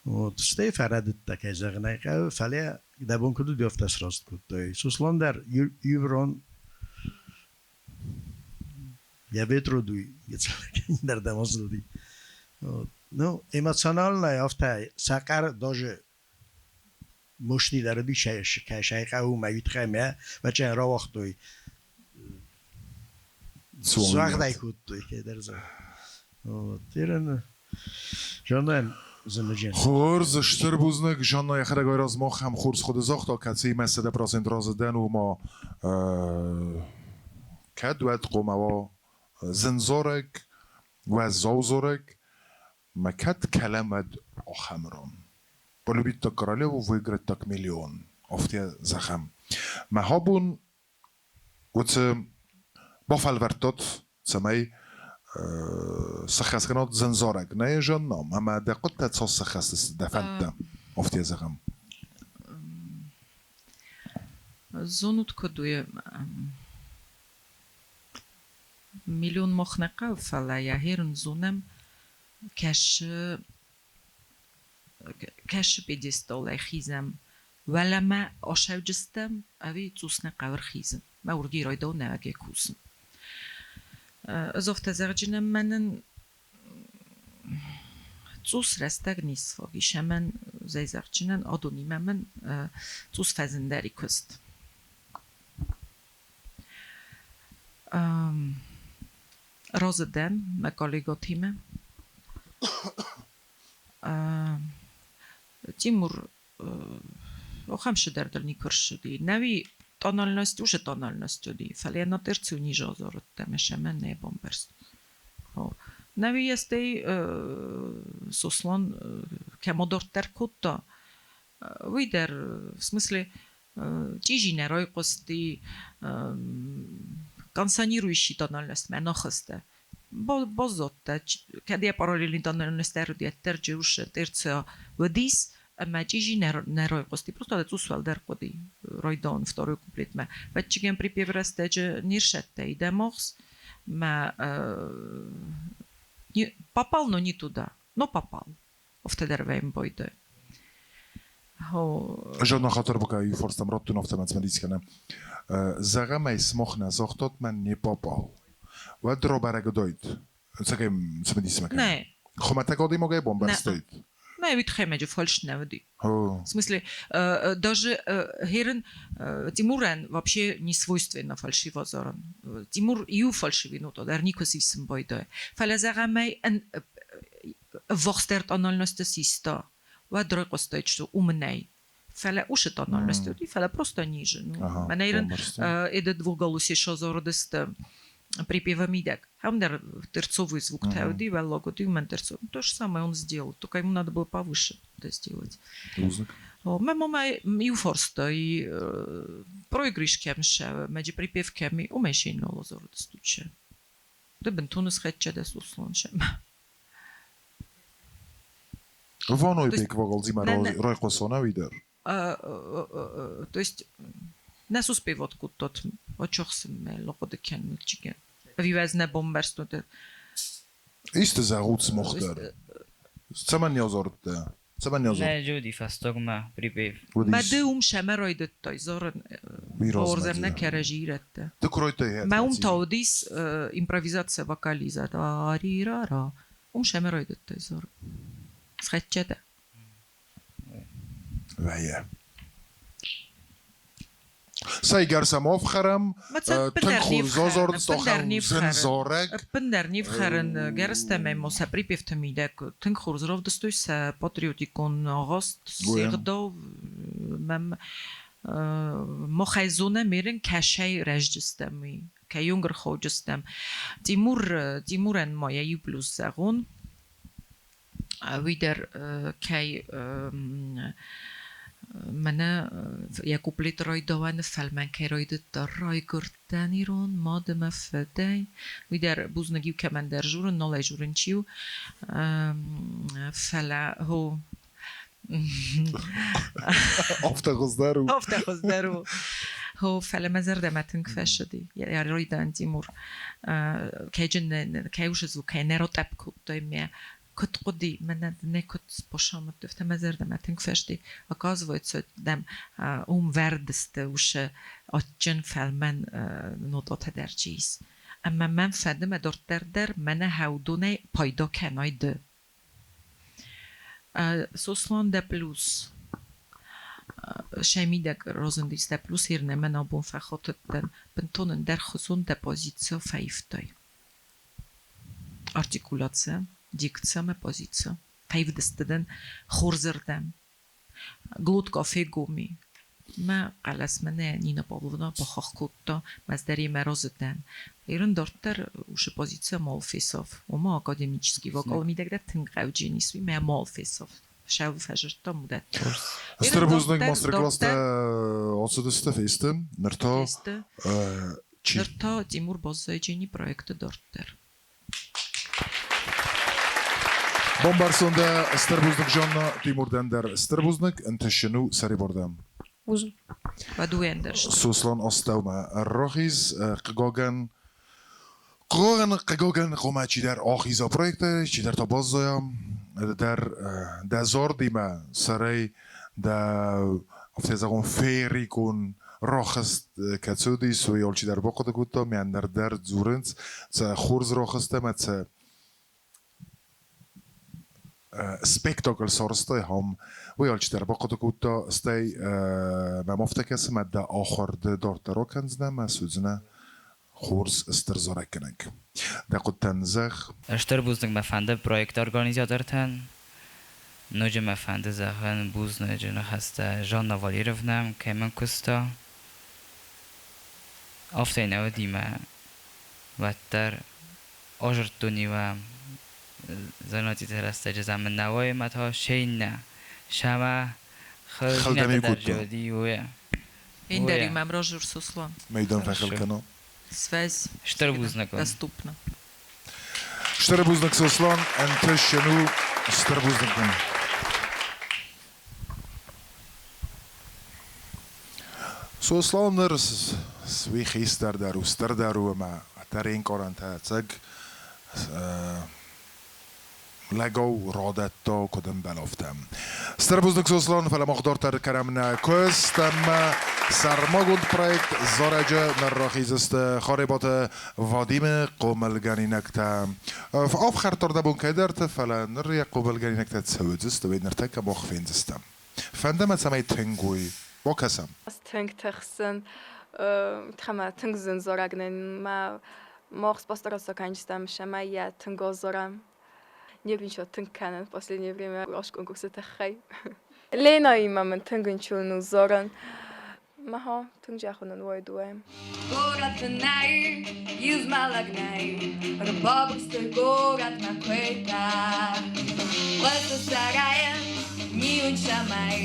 Вот Стеф радит такая загнайка, фаля да бон куду дёфтас рост кутой. Сусландар юврон я ветродуй, در دمازدی. Ну, эмоциональная авто сакар даже مشتی در دی شیخه و موید خیمه و چند را وقت دوی زوغ دای کود دوی که در زوغ تیرن جاندن زمجین خورز شتر بوزنک جانا یخره گای راز ما هم خورز خود زاخت تا کسی مسده پراسند رازدن و ما کد وید قومه و زنزارک و زوزارک ما کد کلمد آخمران полюбить так королеву, выиграть так миллион. Офте захам. Махабун вот бафалвертот самай сахасканот зензорак. Не жонном, ама декот тет сос сахас дефента. Офте захам. زونوت کدوی میلیون مخنقه فلا یا هرن زونم کش بدیستال خیزم ولی ما آشوب جستم اوی توسن قبر خیزم ما ورگی رای دو نوگه کوسم از افت زرجنم منن توس رستگ نیست فاگیش من زی زرجنن آدونیم من توس فزندری کست رازدن مکالیگاتیمه تیمور خمش در دل نیکر شدی نوی تانالناست وش تانالناست شدی فلی ناترچونی جازارت تمشه من نه بامبرست نوی استی سوسلان که مدارت در کتا وی در смысле چیزی نرای قصدی کنسانیرویشی تانالناست من نخسته بازوته کدی پاراللی تانالناست رو دیت ترجوش ترچه و دیس اما چیزی نرای قصدی просто ده سوال در قدی رایدان второй куплет ما و چیگم припев растеже ниршетте и демокс ما попал но не туда но попал офтедервейм бойде جانا خاطر بکای فرستم رات تو نفتم از مدیس کنم زغم اسمخ نزاختات من نیپاپال و درو برگ داید سکم سمدیس مکن نه خمته کادی موقع بومبرستاید نه вид хэмэж фальш навди. В смысле, даже Херен Тимурен вообще не свойственно фальшивозорон. Тимур ю фальшивину то дар никосисм бойдой. Фалазагамай ан вахстерт анальности систа. و درای قصدی چطور اومنی فعلا اوش تانالنستی ودی فعلا просто ниже. من ایران ایده двуголосие شازار دست припева мидек. Хам дер терцовый звук теоди, велогоди у мен терцов. То же самое он сделал, только ему надо было повыше это сделать. Мы мама и форста и проигрыш кемше, между припевками умешин лозор дестуче. Да бентунус хэтче дес услоншем. Ваной бек вагал зима рой косона видер. То есть нас успевает кут-тот очохсме логодекен милчиген. Вивезне бомберстуте. Ist es gut mochter. Zaman yazorda. Zaman yazor. Ne jodi fastogma pripев. Badum şemeroydet tayzorun. Orzemne kerejirette. De kroyte. Ma taudis improvizacja vokaliza. Darirara. Şemeroydet tayzor. Sretçede. Vaya. سایگرسم آفخرم تنخور زازار دستاخم زنزارک پندرنی بخرن گرستم موسا پریپیفت میده که تنخور زراف دستوی سا پاتریوتیکون آغاست سیغدا مم مخیزونه میرن کشای رجدستمی که یونگر خوجستم تیمورن مایه یو بلوز زغون ویدر که من یک کوپلیت رای دوان فلمن که رای دت رای گردنی رون ماده مفدی وی در بوزنگیو که من در جورن نالای جورن چیو فلا هو افتخذ افتخذ دارو هو فلما زرد ما تنكفش دي يا رويدان تيمور كيجن كيوشز وكينيرو تابكو دايما كنت قدي من كنت بوشام تفت ما زرد ما تنكفش دي оказывается دم وردست وش اتجن فلمن نوتات درجيس اما من فدم در من هودونه پایدا کنای ده سوسلان ده پلوس شمیدک روزندیست ده پلوس هیر نمن آبون فخاطت دن بنتونن در خزون ده پوزیسیو فیفتای ارتیکولاتسه دیکتسه ما پوزیسیو فیفتستدن خورزردم گلوت کافه گومی ما قلس منه نینا پاولونا با خاکوتا مزدری مرازدن ایران دارتر وش پوزیسیو مال فیساف و ما آکادمیچسکی وکال میدگده تنقو جینیسوی ما مال فیساف شاو فجرتا مدت استربوزنگ ماستر کلاس ده آسودسته فیستم نرتا چی؟ نرتا تیمور بازایجینی پرویکت دارتر بومبارسونده استربوزنگ جانا تیموردن در استربوزنگ انت شنو سری بردم Uzun. و دو اندرشت سوسلان استوما الرخيز قگاگن قوما چی در آخیزا پرویکت چی در تا بازایم در زار دیمه سری در افتیزاگون فیری کن راخست کتسودی سوی آل چی در باقود گوتا میان در زورنز تا خورز راخسته ما تا spektakel sorstoj ham võivad der pakuta stay ma moftekes ma da akhir de dort rokensna ma suzna khurs sterzorekenek da qutanzag اشتربوزنك مفنده پرویکت ارگانیزاترتن نوجه مفنده زخن بوز نجنه هسته جان نوالی رفنم که من کستا آفته نو دیمه و در آجرتونی و زناتی ترسته جزم من نوای متا شین نه شما خلدنه در جادی ویا این داری ممرا جور سوسلان میدان فخل کنم سوز اشتربوزنك دستوپنا اشتربوزنك سوسلان انت شنو اشتربوزنك سوسلان نرس سوی خیستر در استر در و ما تر این کارن تاعتگ لگو رادت تا کدم بلافتم ستربوزنک سوسلان فلا مقدار کرمنا کستم سرماگوند پرویکت زارجه نراخیزست خاربات وادیم قوملگانی نکتا آخر ترده بون که درت فلا نری قوملگانی نکتا تسویدست و نرتک مخفیندستم فندم سمی تنگوی با کسم تنگ تخسن تخمه تنگ زن زارگنن ما مخص постарался کنجستم شما یا تنگا زارم نبینشو تنگ کنن последнее время راش конкурсы تخی لینایی من تنگنچونو زارن ما ها تنگ جاخونن وای دوام Город най, измалък най, ръбобъкстой город на койта. Лъса сарая, ни уншамай,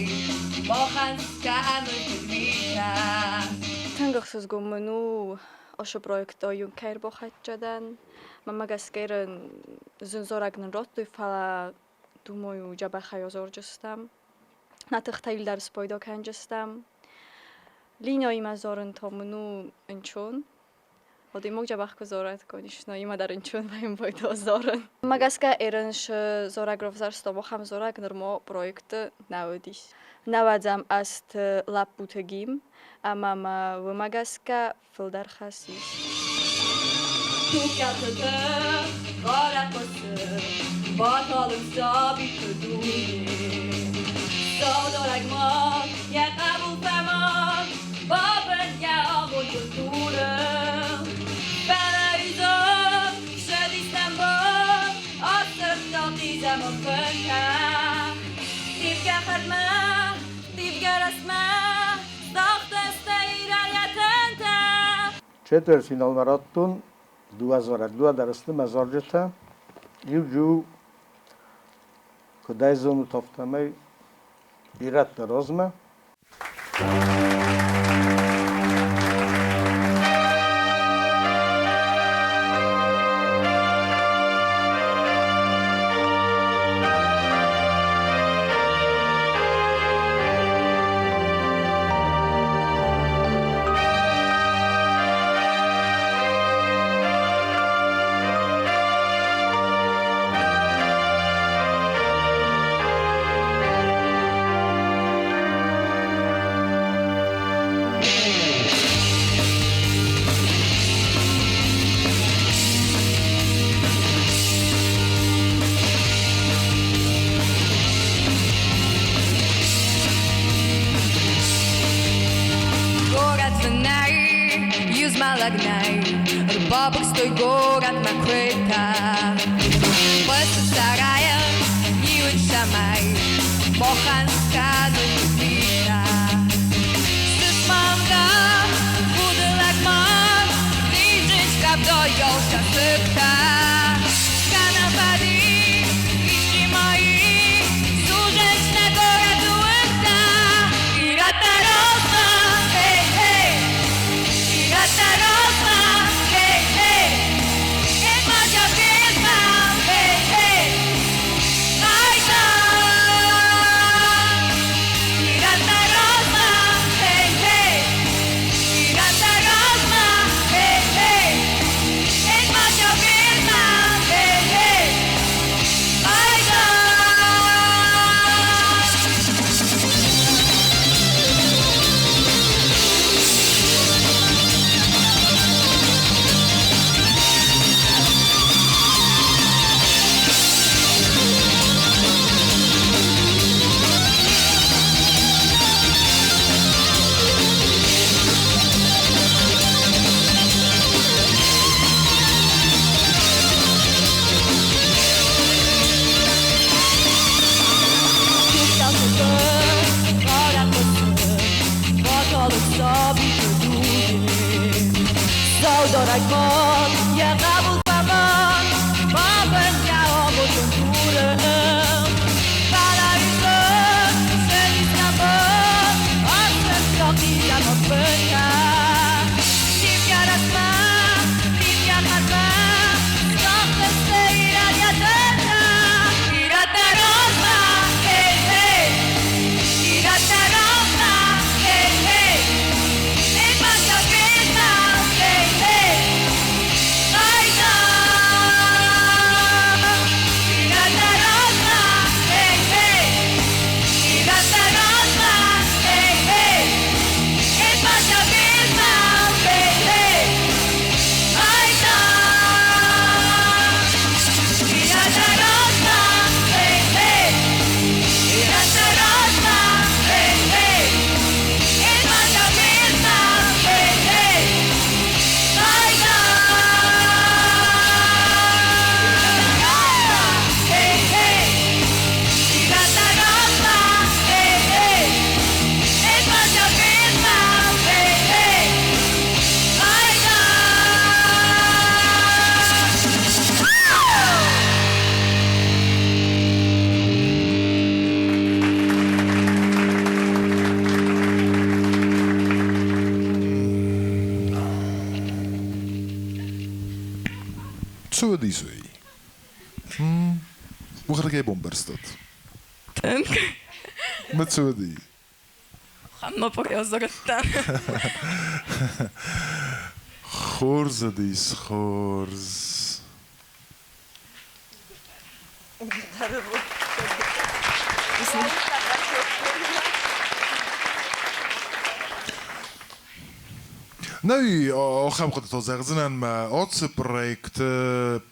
боханска аной подвита. Тангахсыз гомну оша проекта юнкер бохат жадан. Мама гаскерен зунзорагнын роттой фала думаю жабахай озоржастам. Натыхтайл дарс пайда канжастам. لینایی مزارن تامونو انچون ودی موجب اخک زارت کنیش نایی ما در انچون و این باید زارن مگس که ایرانش زارگ رفزرست و خم زارگ نرما پرویکت نودیش نودم است لب بوتگیم اما ما و مگس که فلدر خسیش تو کتده غارت بسه باطالم سابی کدومی سادارگ ما یه قبول فمان بابن یا آقل کتورم بلایزم شدیستم با آسر داقیزم و فنکم دیبگه خدمه دیبگه رسمه ساخت استیرالیتنتم چتورفینال مراتون 2002 درسته مزارجته یوجو کدای زونو تافتمه ایرت درازمه Yüz malagnai Rыбабок стой город Маквета Быстро сарая Милый шамай Мохан скану купита Сысмамда Буду лакман Лижечка вдоль елша сыпта Канапади Ищи мои Сужеч на город уэта И рата-роза Эй-эй И рата-роза Эй-эй Это моя песня Эй-эй Айда И рата-роза Эй-эй И рата-роза Эй-эй Это моя песня Эй-эй Айда Dorayman, ya kabul paman, babın ya omuzun turun. Bana yüzün, sen İstanbul, asıl çok iyi ama bıka. Kim yaratma, kim yaratma, sokta seyir yatırma. İrata rozma, hey hey, İrata rozma, hey hey. En başa pizza, hey hey. Ayda, İrata rozma, hey hey. İrata rozma, hey hey. En başa pizza, hey hey. Ayda, İrata rozma, hey hey. İrata rozma, hey hey. En başa pizza, hey hey. Ayda, hey hey. İrata rozma, hey hey. En başa pizza, hey hey. Ayda. Co die zo? Hoe gaat jij bomberstad? Tönk. Met zo die. Hamma pojazdogattam. Chorze die schorz. Nou, آخر خود تا زغزنن ما آتس پرویکت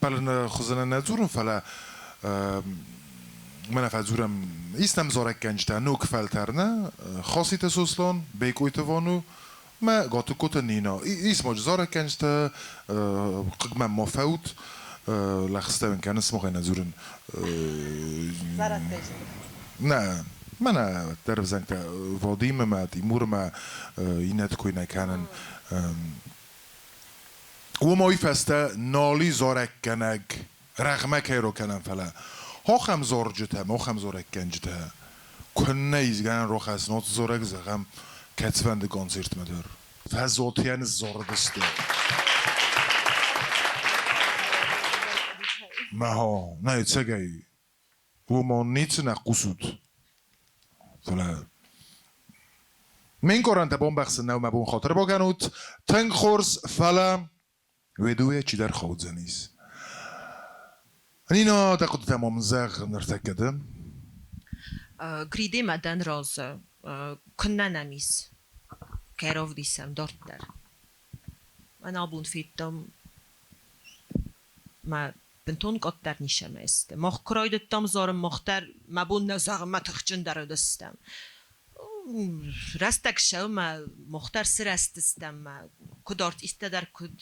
پلن خزنن نزورن فلا من فزورم ایستم زارک گنجته نوک فلترنه خاصی تسوسلان بیکوی توانو ما گاتو کت نینا ایس ماج زارک گنجته قگم مفوت لخسته من کنه سموخه نزورن نه من در زنگ وادیم ما تیمور ما اینت کوی نکنن و ما فسته نالی زارک کنگ رغمه که رو کنن فلا ها خم زارجته ما خم زارک گنجته کنه ایزگن رو خسنات زارک زغم کتفند کنسرت مدار فضاتیان زاردسته ما ها نه چگه و ما نیت نقصود فلا من کارن تبان بخش نو مبون خاطر باگنود تنگ خورس فلا ودوی چی در خود زنیست نینا تقد تمام زغ نرتکدم گریده مدن راز کنه نمیز کراف دیسم دارت در من آبون فیتم ما بنتون قطر نیشم است مخ کراید تام زارم مختر مبون نزاق ما تخچن در دستم رستک شو ما مختر سر استستم ما کدارت استدار کد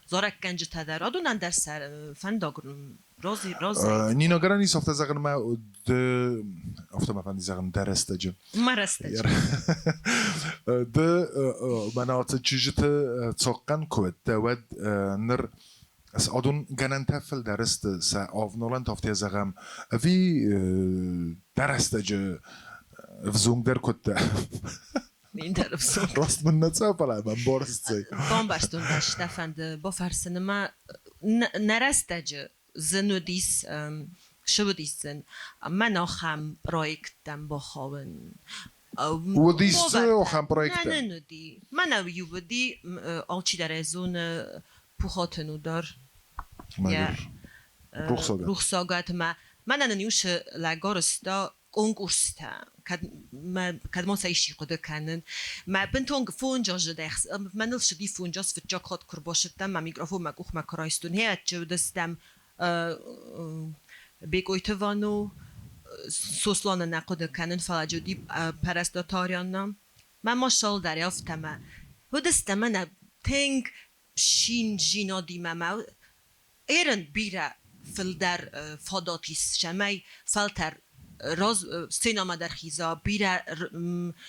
زارک گنج تدار آدونن در سر فنداگرون رازی نینا گرانی سافت زغن ما افته ما فندی زغن درستجه مرستجه مناطق چیجت تساقن كود ود نر اس آدون گنن تفل درست سا آفنولن تافتی زغم وی درستجه فزونگ در کد این طرف سو راست من نتسافل من بارستی بامبارستون داشت فند با فرسن ما نرستجه زنو دیس شو دیسن من آخم پرویکتم با خوابن و دیس آخم پرویکتم نه ندی من اویو بدی آلچی در زون پوخاتنو دار یا روخساگات ما من ننیوش لگارستا کنکورستا kad man sig skicka kennen men bentong fonja jdex men nilsh di fonjas för jag har kurboshetam ma mikrofon ma kuch ma kraistun het judestam begoytevanu soslana naqod kennen falajudi parastatarianam men mashal dariaftam hudestam ana ting shin jinadi mama eren bira fil dar fadatis shamay falter راز سینما در خیزا بیره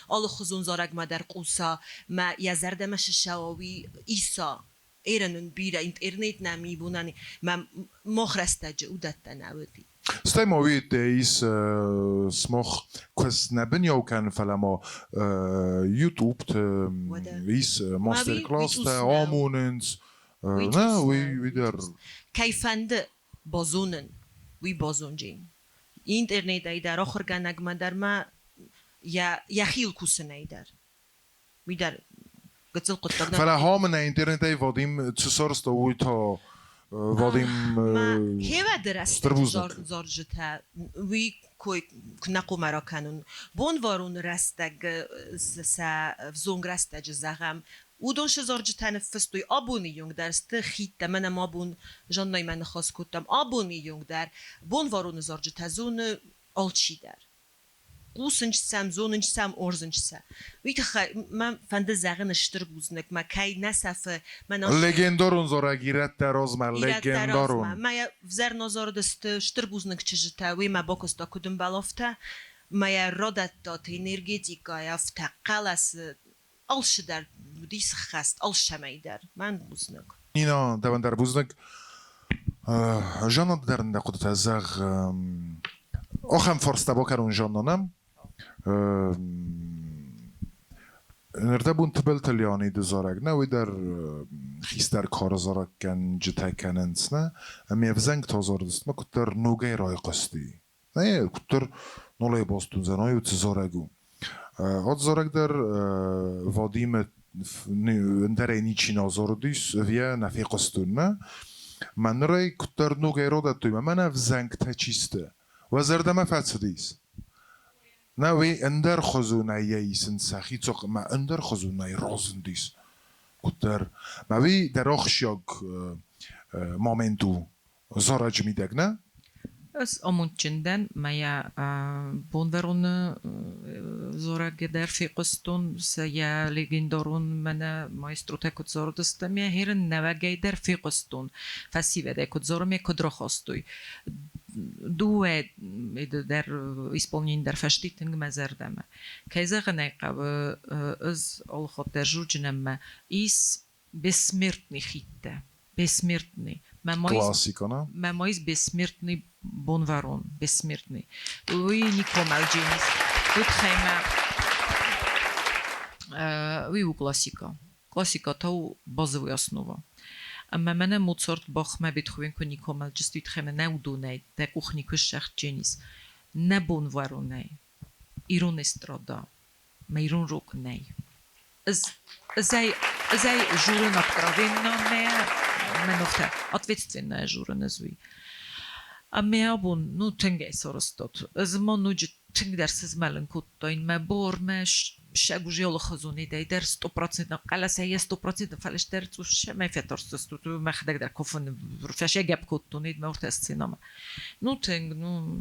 آل خزون زارگ ما در قوسا ما یزرده مش شواوی ایسا ایرنن بیره اینترنت نمی بونن ما مخرسته جودت نودی ستای موید ایس سمخ کس نبنیو کن فلما یوتیوب ایس ماستر کلاس تا آموننز نه وی در کیفند بازونن وی بازونجین اینترنت ای در آخر گنگ ما در ما یا خیل کوسن ای در می در قتل قطعه فلا هم نه اینترنت ای وادیم چسارست اوی تا وادیم هوا درست زارجته وی کوی نقو مرا کنون بون وارون رستگ س زونگ رستج زغم ودون شزارج تنفس توی آبونی یونگ در است خیت منم آبون جانای من خاص کتم آبونی یونگ در بون وارون زارج تزون آلچی در قوسنج سم زونج سم ارزنج سم ویت من فند زغن اشتر بوزنک ما کی نسفه من لگندارون زورا گیرت در آزمر لگندارون ما وزر نظر دست اشتر بوزنک چجتا وی ما باکستا کدوم بلافته ما رادت دات انرژیتیکا یافته قلس آلش در دیس خست آلش می در من بوزنک اینا دوان در بوزنک جانا در نقطه تزاغ آخم فرست با کرون جانانم نرده بون تبل تلیانی دزارگ نه وی در خیستر کار زارگ کن جتا کننس نه امی افزنگ تازار دست ما کتر نوگه رای قستی نه کتر نولای باستون زنای و تزارگو آد زارگ در وادیم در اینی چی نازار دیس ویا نفی قستون نه من رای کتر نوگه را داد توی من افزنگ تا چیسته و زردم فتصدیس نه وی اندر خزونه یایسن سخی چق ما اندر خزونه رازن دیس کتر ما وی در آخشیاگ مومنتو زارج میدگ نه از آمون چندن مایا بونورون زورگ در فیقستون سیا لگندارون من ماسترو تکت زاردستم یا هرن نوگی در فیقستون فسیو ده کت زارم یک کدر خواستوی دوه در исполнение در فشتیتنگ مزردم که زغنه قب از آل خود در جوجنم ایس بسمرتنی خیته بسمرتنی классика, мамоис бессмертный бонварон, бессмертный. Oui, Никомал Дженис. Тут хайма. Oui, у классика. Классика то базовая основа. Ама мене Моцарт, Бах, ма Бетховен, ко Никомал Дженис. Тут хайма не удонай, те кухни кушах Дженис. Не бонваронай. Ирон эстрада. Ма ирон рок най. Зай журен откровенно не менохта ответственная жура назви. А ме абун ну тенге соростот. Змон ну тенг дерсиз малын куттайн ме бор ме шагужи ол хазуни дай дер 100% قلس هي 100% فلش در تو شه فيترس تو ما خدك در كوفن فش جاب كوتونيد ما ورت السينما نو تنگ نو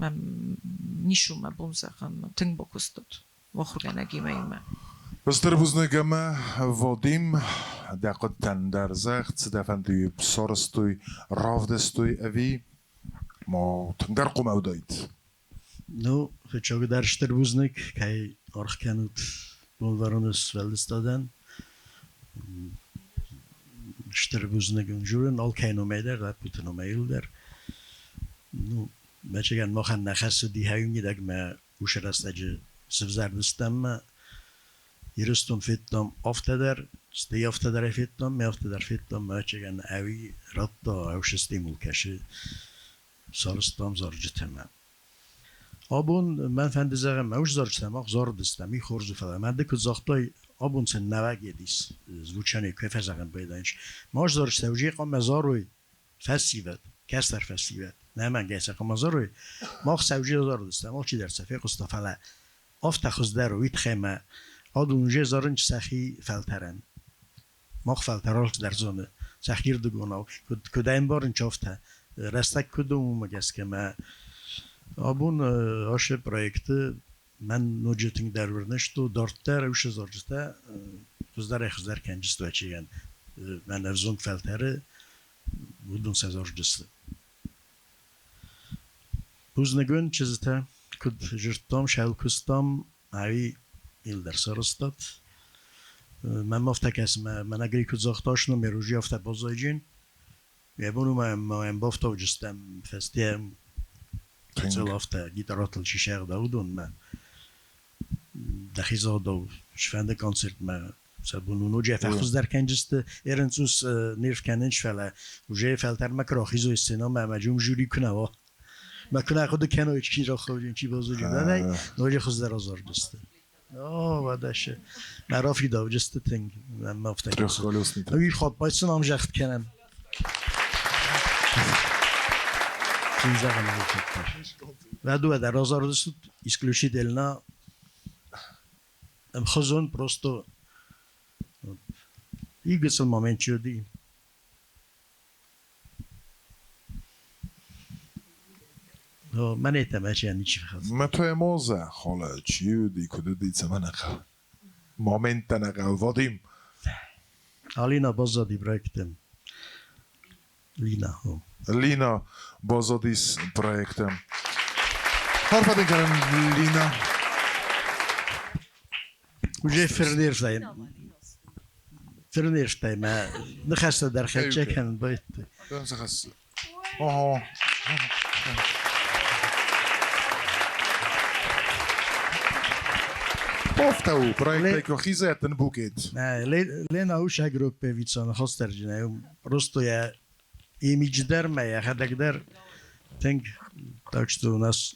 نيشو ما بونزا خان تنگ بوكستوت واخر انا جيما Bester buznegam Vadim daqad tandar zacht dafandi psorstuy ravdestuy avi ما تندر قم أودايت. نو فشاق درشتر بوزنك كي أرخ كانت بولفارونس ولدستادن شتر بوزنك اونجورن آل كينو ميدر ده بوتنو ميلدر نو بچگان ما خن نخست دی هاونی دگ ما وشرستاج سفزردستم يرستم فيتم أفتدر استي أفتدر فيتم ما أفتدر فيتم ما بچگان اوی رتا اوش استیمول کشه سارستم زارجتم آبون من فندزارم اوش زارجتم آخ زاردستم می خورز فلان من دکت زاختای آبون سن نواگی دیس زوچانی که فزگان بیدانش ماش زارجتم وجی قام مزاروی فسیبت کستر فسیبت نه من گیسه قام مزاروی ماخ سوجی زاردستم آخ چی در صفحه قصتفلا آفت خز در ویت خیمه آدونجه زارنج سخی فلترن ماخ فلترال در زونه سخیر دگوناو کدایم بارن چافته رستک کدوم مگس که ما آبون آش پروژه من نوجتین در ورنشت و دارتر اوش زارجته خزدار خزدار کنجست و چیگن من ارزون فلتره بودون سزارجسته بوز نگون چیزته کد جرتام شال کستام عی ایل در سرستاد من مفتک اسم من اگری کد زاختاشنو میروجی افت بازایجین یبونو من بافتا و جستم فستیم کتل افت گیتاراتل شیشه داودون من دخیزا دو شفنده کنسرت من سبونو نوجه فخوز در کنجست ایرنسوس نیرف کننش فله وجه فلتر مکراخیزو استنا مجموع جوری کنه و مکنه خود کنه چی را خوردیم چی بازو جنده نوجه خوز در آزار دسته وداشه مرافی داو جسته تنگ من مفتک اوی خواب بایستن هم جخت کنم و دو در آزار دست اسکلوشی دلنا ام خزون پروستو ایگسل مومنت شدی من ایتماش یعنی چی بخواست ما توی موزه خاله چیو دی کده دیت منقه مومنت نقه وادیم آلینا بازادی برایکتم لینا بازادیس پروژه حرف دیگرم لینا وجه فرنیرشتای ما نخسته در خدشه کن باید خسته آها بافتو پروژه که خیزه اتن بوکید لینا اوش اگروک به ویتسان خواست در جنه رستو یا ایمیج در ما یا خدک در تنگ تاکستو ناس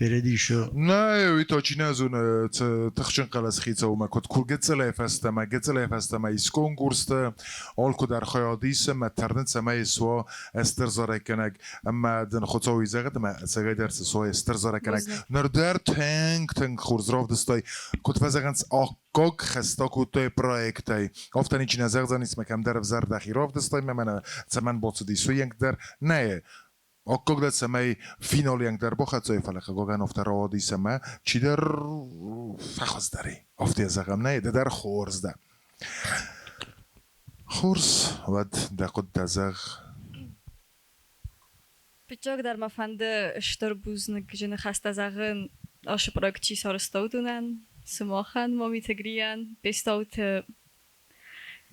بردی شو نه وی تا چی نزون تخشن قلس خیزه و ما کد کل گتزله فسته ما ایسکون گرسته آل که در خیادیس ما تردن سمه سوا استرزاره کنگ اما دن خودساوی زغد ما سگای درس سوا استرزاره کنگ نردر تنگ خورزراف دستای کد فزغنس آقاق خستا کتای پروژه افتانی چی نزغ زنیست مکم در وزر دخیراف دستای من سمن باتسدی سوی ینگ در نه آقا داد سمای فینال ینگ در بخت زای فلقه گوگن افتر آدی سما چی در فخوز داری افتی زغم نه در خورز ده خورز ود دقد دزغ Picak در مفنده اشتر بوزنگ جن خسته زغن آش پروژه سارستو دونن سماخن مامی تگریان بستوت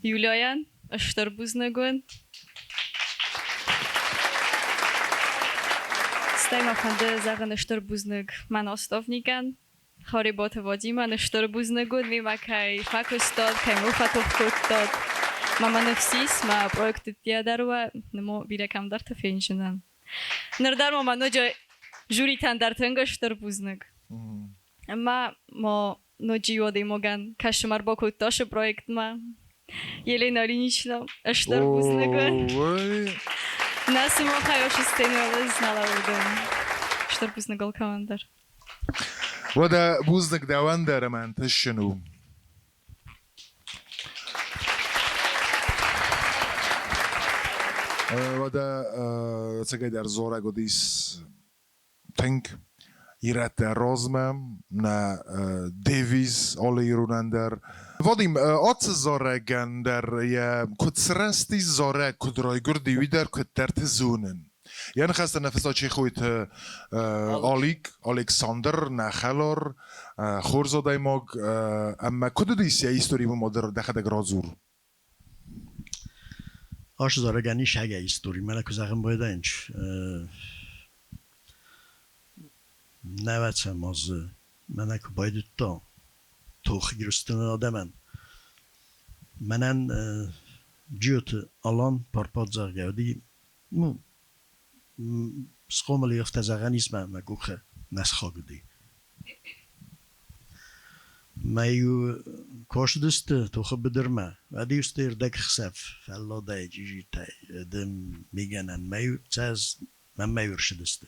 یولیان اشتر بوزنگون Staj ma fande zagen esztor buznyk man ostownikan. Chory bot Wadzima esztor buznygut mi ma kaj fakustod, kaj mufatov kutod. Mama nefsis ma projekty tiadarwa, nemo birekam dar te finjinen. Nerdarmo ma nojo juritan dar tengo esztor buznyk. Ma mo noji ode mogan kashmar boku tosh projekt ma. Jelena Linichna esztor buznygut. Nasıl mı istemiyoruz nalavudum. Ştor buznak olkavandır. ودا بوزنك داوان دار من تشنو ودا سگای در زورا گودیس تنگ irat rozmem na Davis alle irunander. Vadim at zoregen der je kutsresti zore kudroy gurdi wider kutert zonen. یعنی خسته نفسا چی خویت Alexander نخلار خورزاده ماگ اما کدو دیسی ایستوری با مادر دخده گرازور آش زارگانی شگه ایستوری من کزاقم باید اینچ نواتم از من اکو باید تا توخی گرستن آدمن منن جیوت الان پارپاد زارگردی سخوملی یافت زاغن اسمه مگوخه نسخه گدی. مایو کاش دست تو خب بدرمه و دیوست اردک خسف فلا دای جیجی تای دم میگنن مایو چاز من مایورش دست.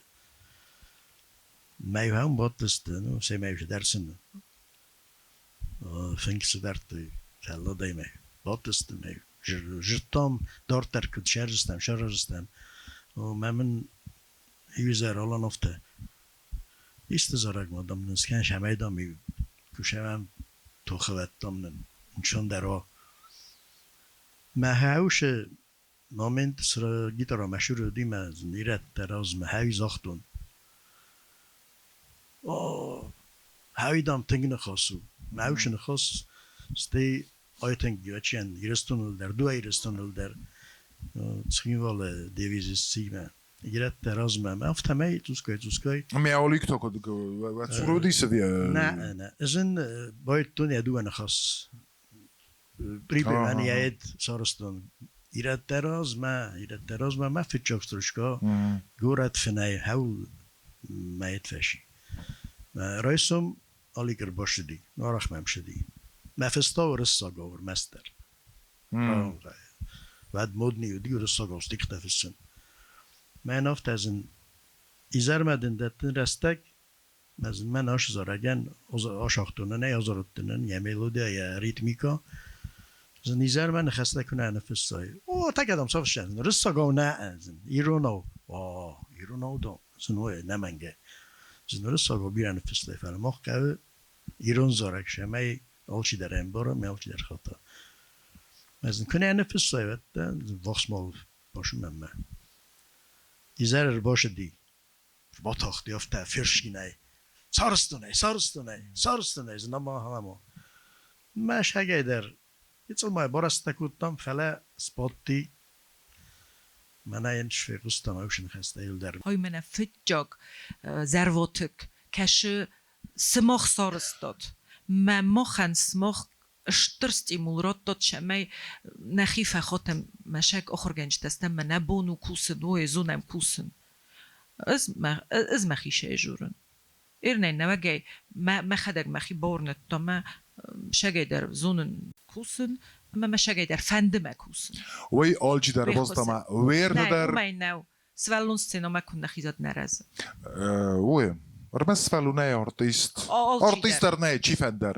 مایو هم باد دست نو سی مایوش درسن. فنکس درتی فلا دای مایو باد دست مایو. جرتام دار ترکد شرجستم. و من هیوزر الان افته ایست زارگ مادام نسکن شمای دامی کشم تو خوات دامن نشان درا مهاوش نامنت سر گیتارا مشهور دیم از نیرت دراز مهاوی زاختون هاوی دام تنگ نخواسو مهاوش نخواست ستی آی تنگی وچین ایرستون در دو ایرستون در تسخينوال ديفيز سيما يرات ترازما ما افتماي توسكاي مي اوليك تو كود واتسورو دي سدي نا ازن بايت توني ادو انا خاص بريبي ماني يد صارستون يرات ترازما ما في تشوكستروشكا غورات فناي هاول ما يتفشي رايسوم اوليكر باشدي نارخ ممشدي ما فستاور الصاغور ماستر بعد مدنی و دیگر ساگوس دیگه فیسن. من افت از این ایزر مدن دتن رستک از من آش زارگن آش آختونه نه آزاردتنن یا ملودی یا ریتمیکا از این ایزر من خسته کنه نفسای. او تکیدم صافش شد. رساگو نه از این ایرونو دام از نوع نمنگه. از این رساگو بیرن نفسای فعلا مخکه ایرون زارگ شمای آلچی در انباره می آلچی در خطا. از کنه نفس سایت وقت مال باشم من ایزر باشه دی با تاختی افته فرشی نه سارستونه از نما همه ما شگه در یه ما برست کودم فلا سپاتی من اینش فکرستم اوشن خسته ایل در های من فتجاگ زروتک کش سماخ سارستاد من مخن سماخ اشترستی مولرات داد شمای نخیف خاتم مشک آخر گنج دستم من نبونو کوسن و زونم کوسن از مخیشه جورن ایرنه نوگی ما خدق مخی بورنت تا ما شگی در زونن کوسن ما شگی در فندم کوسن وی آلجی در باز تما ویر در نه سوالون سینا ما کن نخیزاد نرز وی رمز فلونه artist در نه چی فندر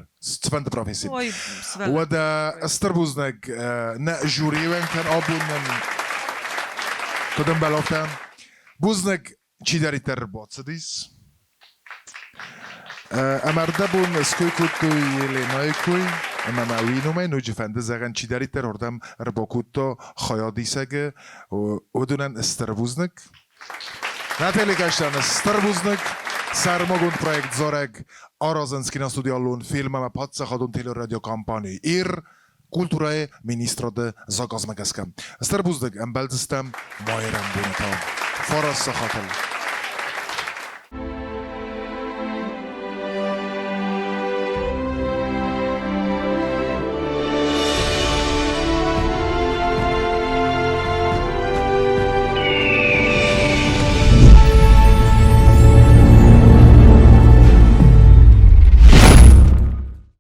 فند پروفیسی و دا استربوزنگ نه جوری وین کن آبون کدام بلافتن بوزنگ چی داری تر باتسدیس امرده بون اسکوی کتوی یلی نای کوی اما موینو می نوجی فنده زغن چی داری تر هردم رباکوتا خیادیسه و دونن استربوزنگ نتیلی کشتن استربوزنگ Sarmogund projekt Zoreg, Arazenskina studiallun filmeme Patsachadun tele radio kampani. Kultúrae ministrode zagazmegeszkem. Sterbuzдэг embelzestem, majrem bunata. Farassza hatal.